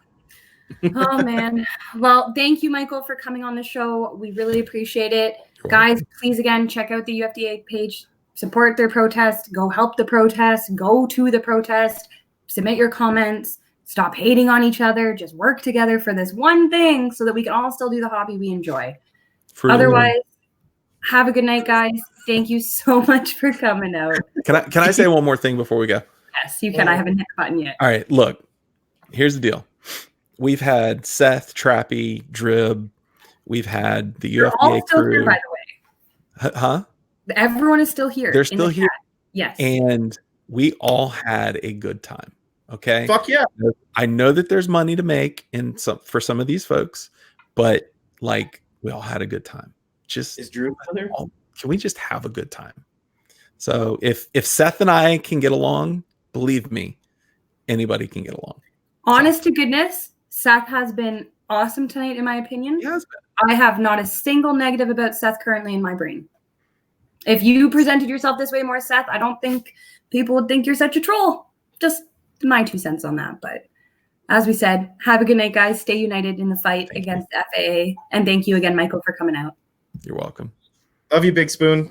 Oh man. Well, thank you, Michael, for coming on the show. We really appreciate it. Guys, please again check out the UFDA page, support their protest, go help the protest, go to the protest, submit your comments, stop hating on each other, just work together for this one thing so that we can all still do the hobby we enjoy. Otherwise, have a good night, guys. Thank you so much for coming out. Can I say one more thing before we go? Yes, you can. I haven't hit the button yet. All right, look, here's the deal. We've had Seth, Trappy, Drib. We've had the UFDA all still crew. Here, by the way. Huh? Everyone is still here. They're still here. Yes. And we all had a good time. Okay. Fuck yeah. I know that there's money to make for some of these folks, but like we all had a good time. Just Is Drew there? Can we just have a good time? So if Seth and I can get along, believe me, anybody can get along. Honest to goodness, Seth has been awesome tonight, in my opinion. He has been. I have not a single negative about Seth currently in my brain. If you presented yourself this way more, Seth, I don't think people would think you're such a troll. Just my 2 cents on that. But as we said, have a good night, guys. Stay united in the fight against the FAA. And thank you again, Michael, for coming out. You're welcome. Love you, Big Spoon.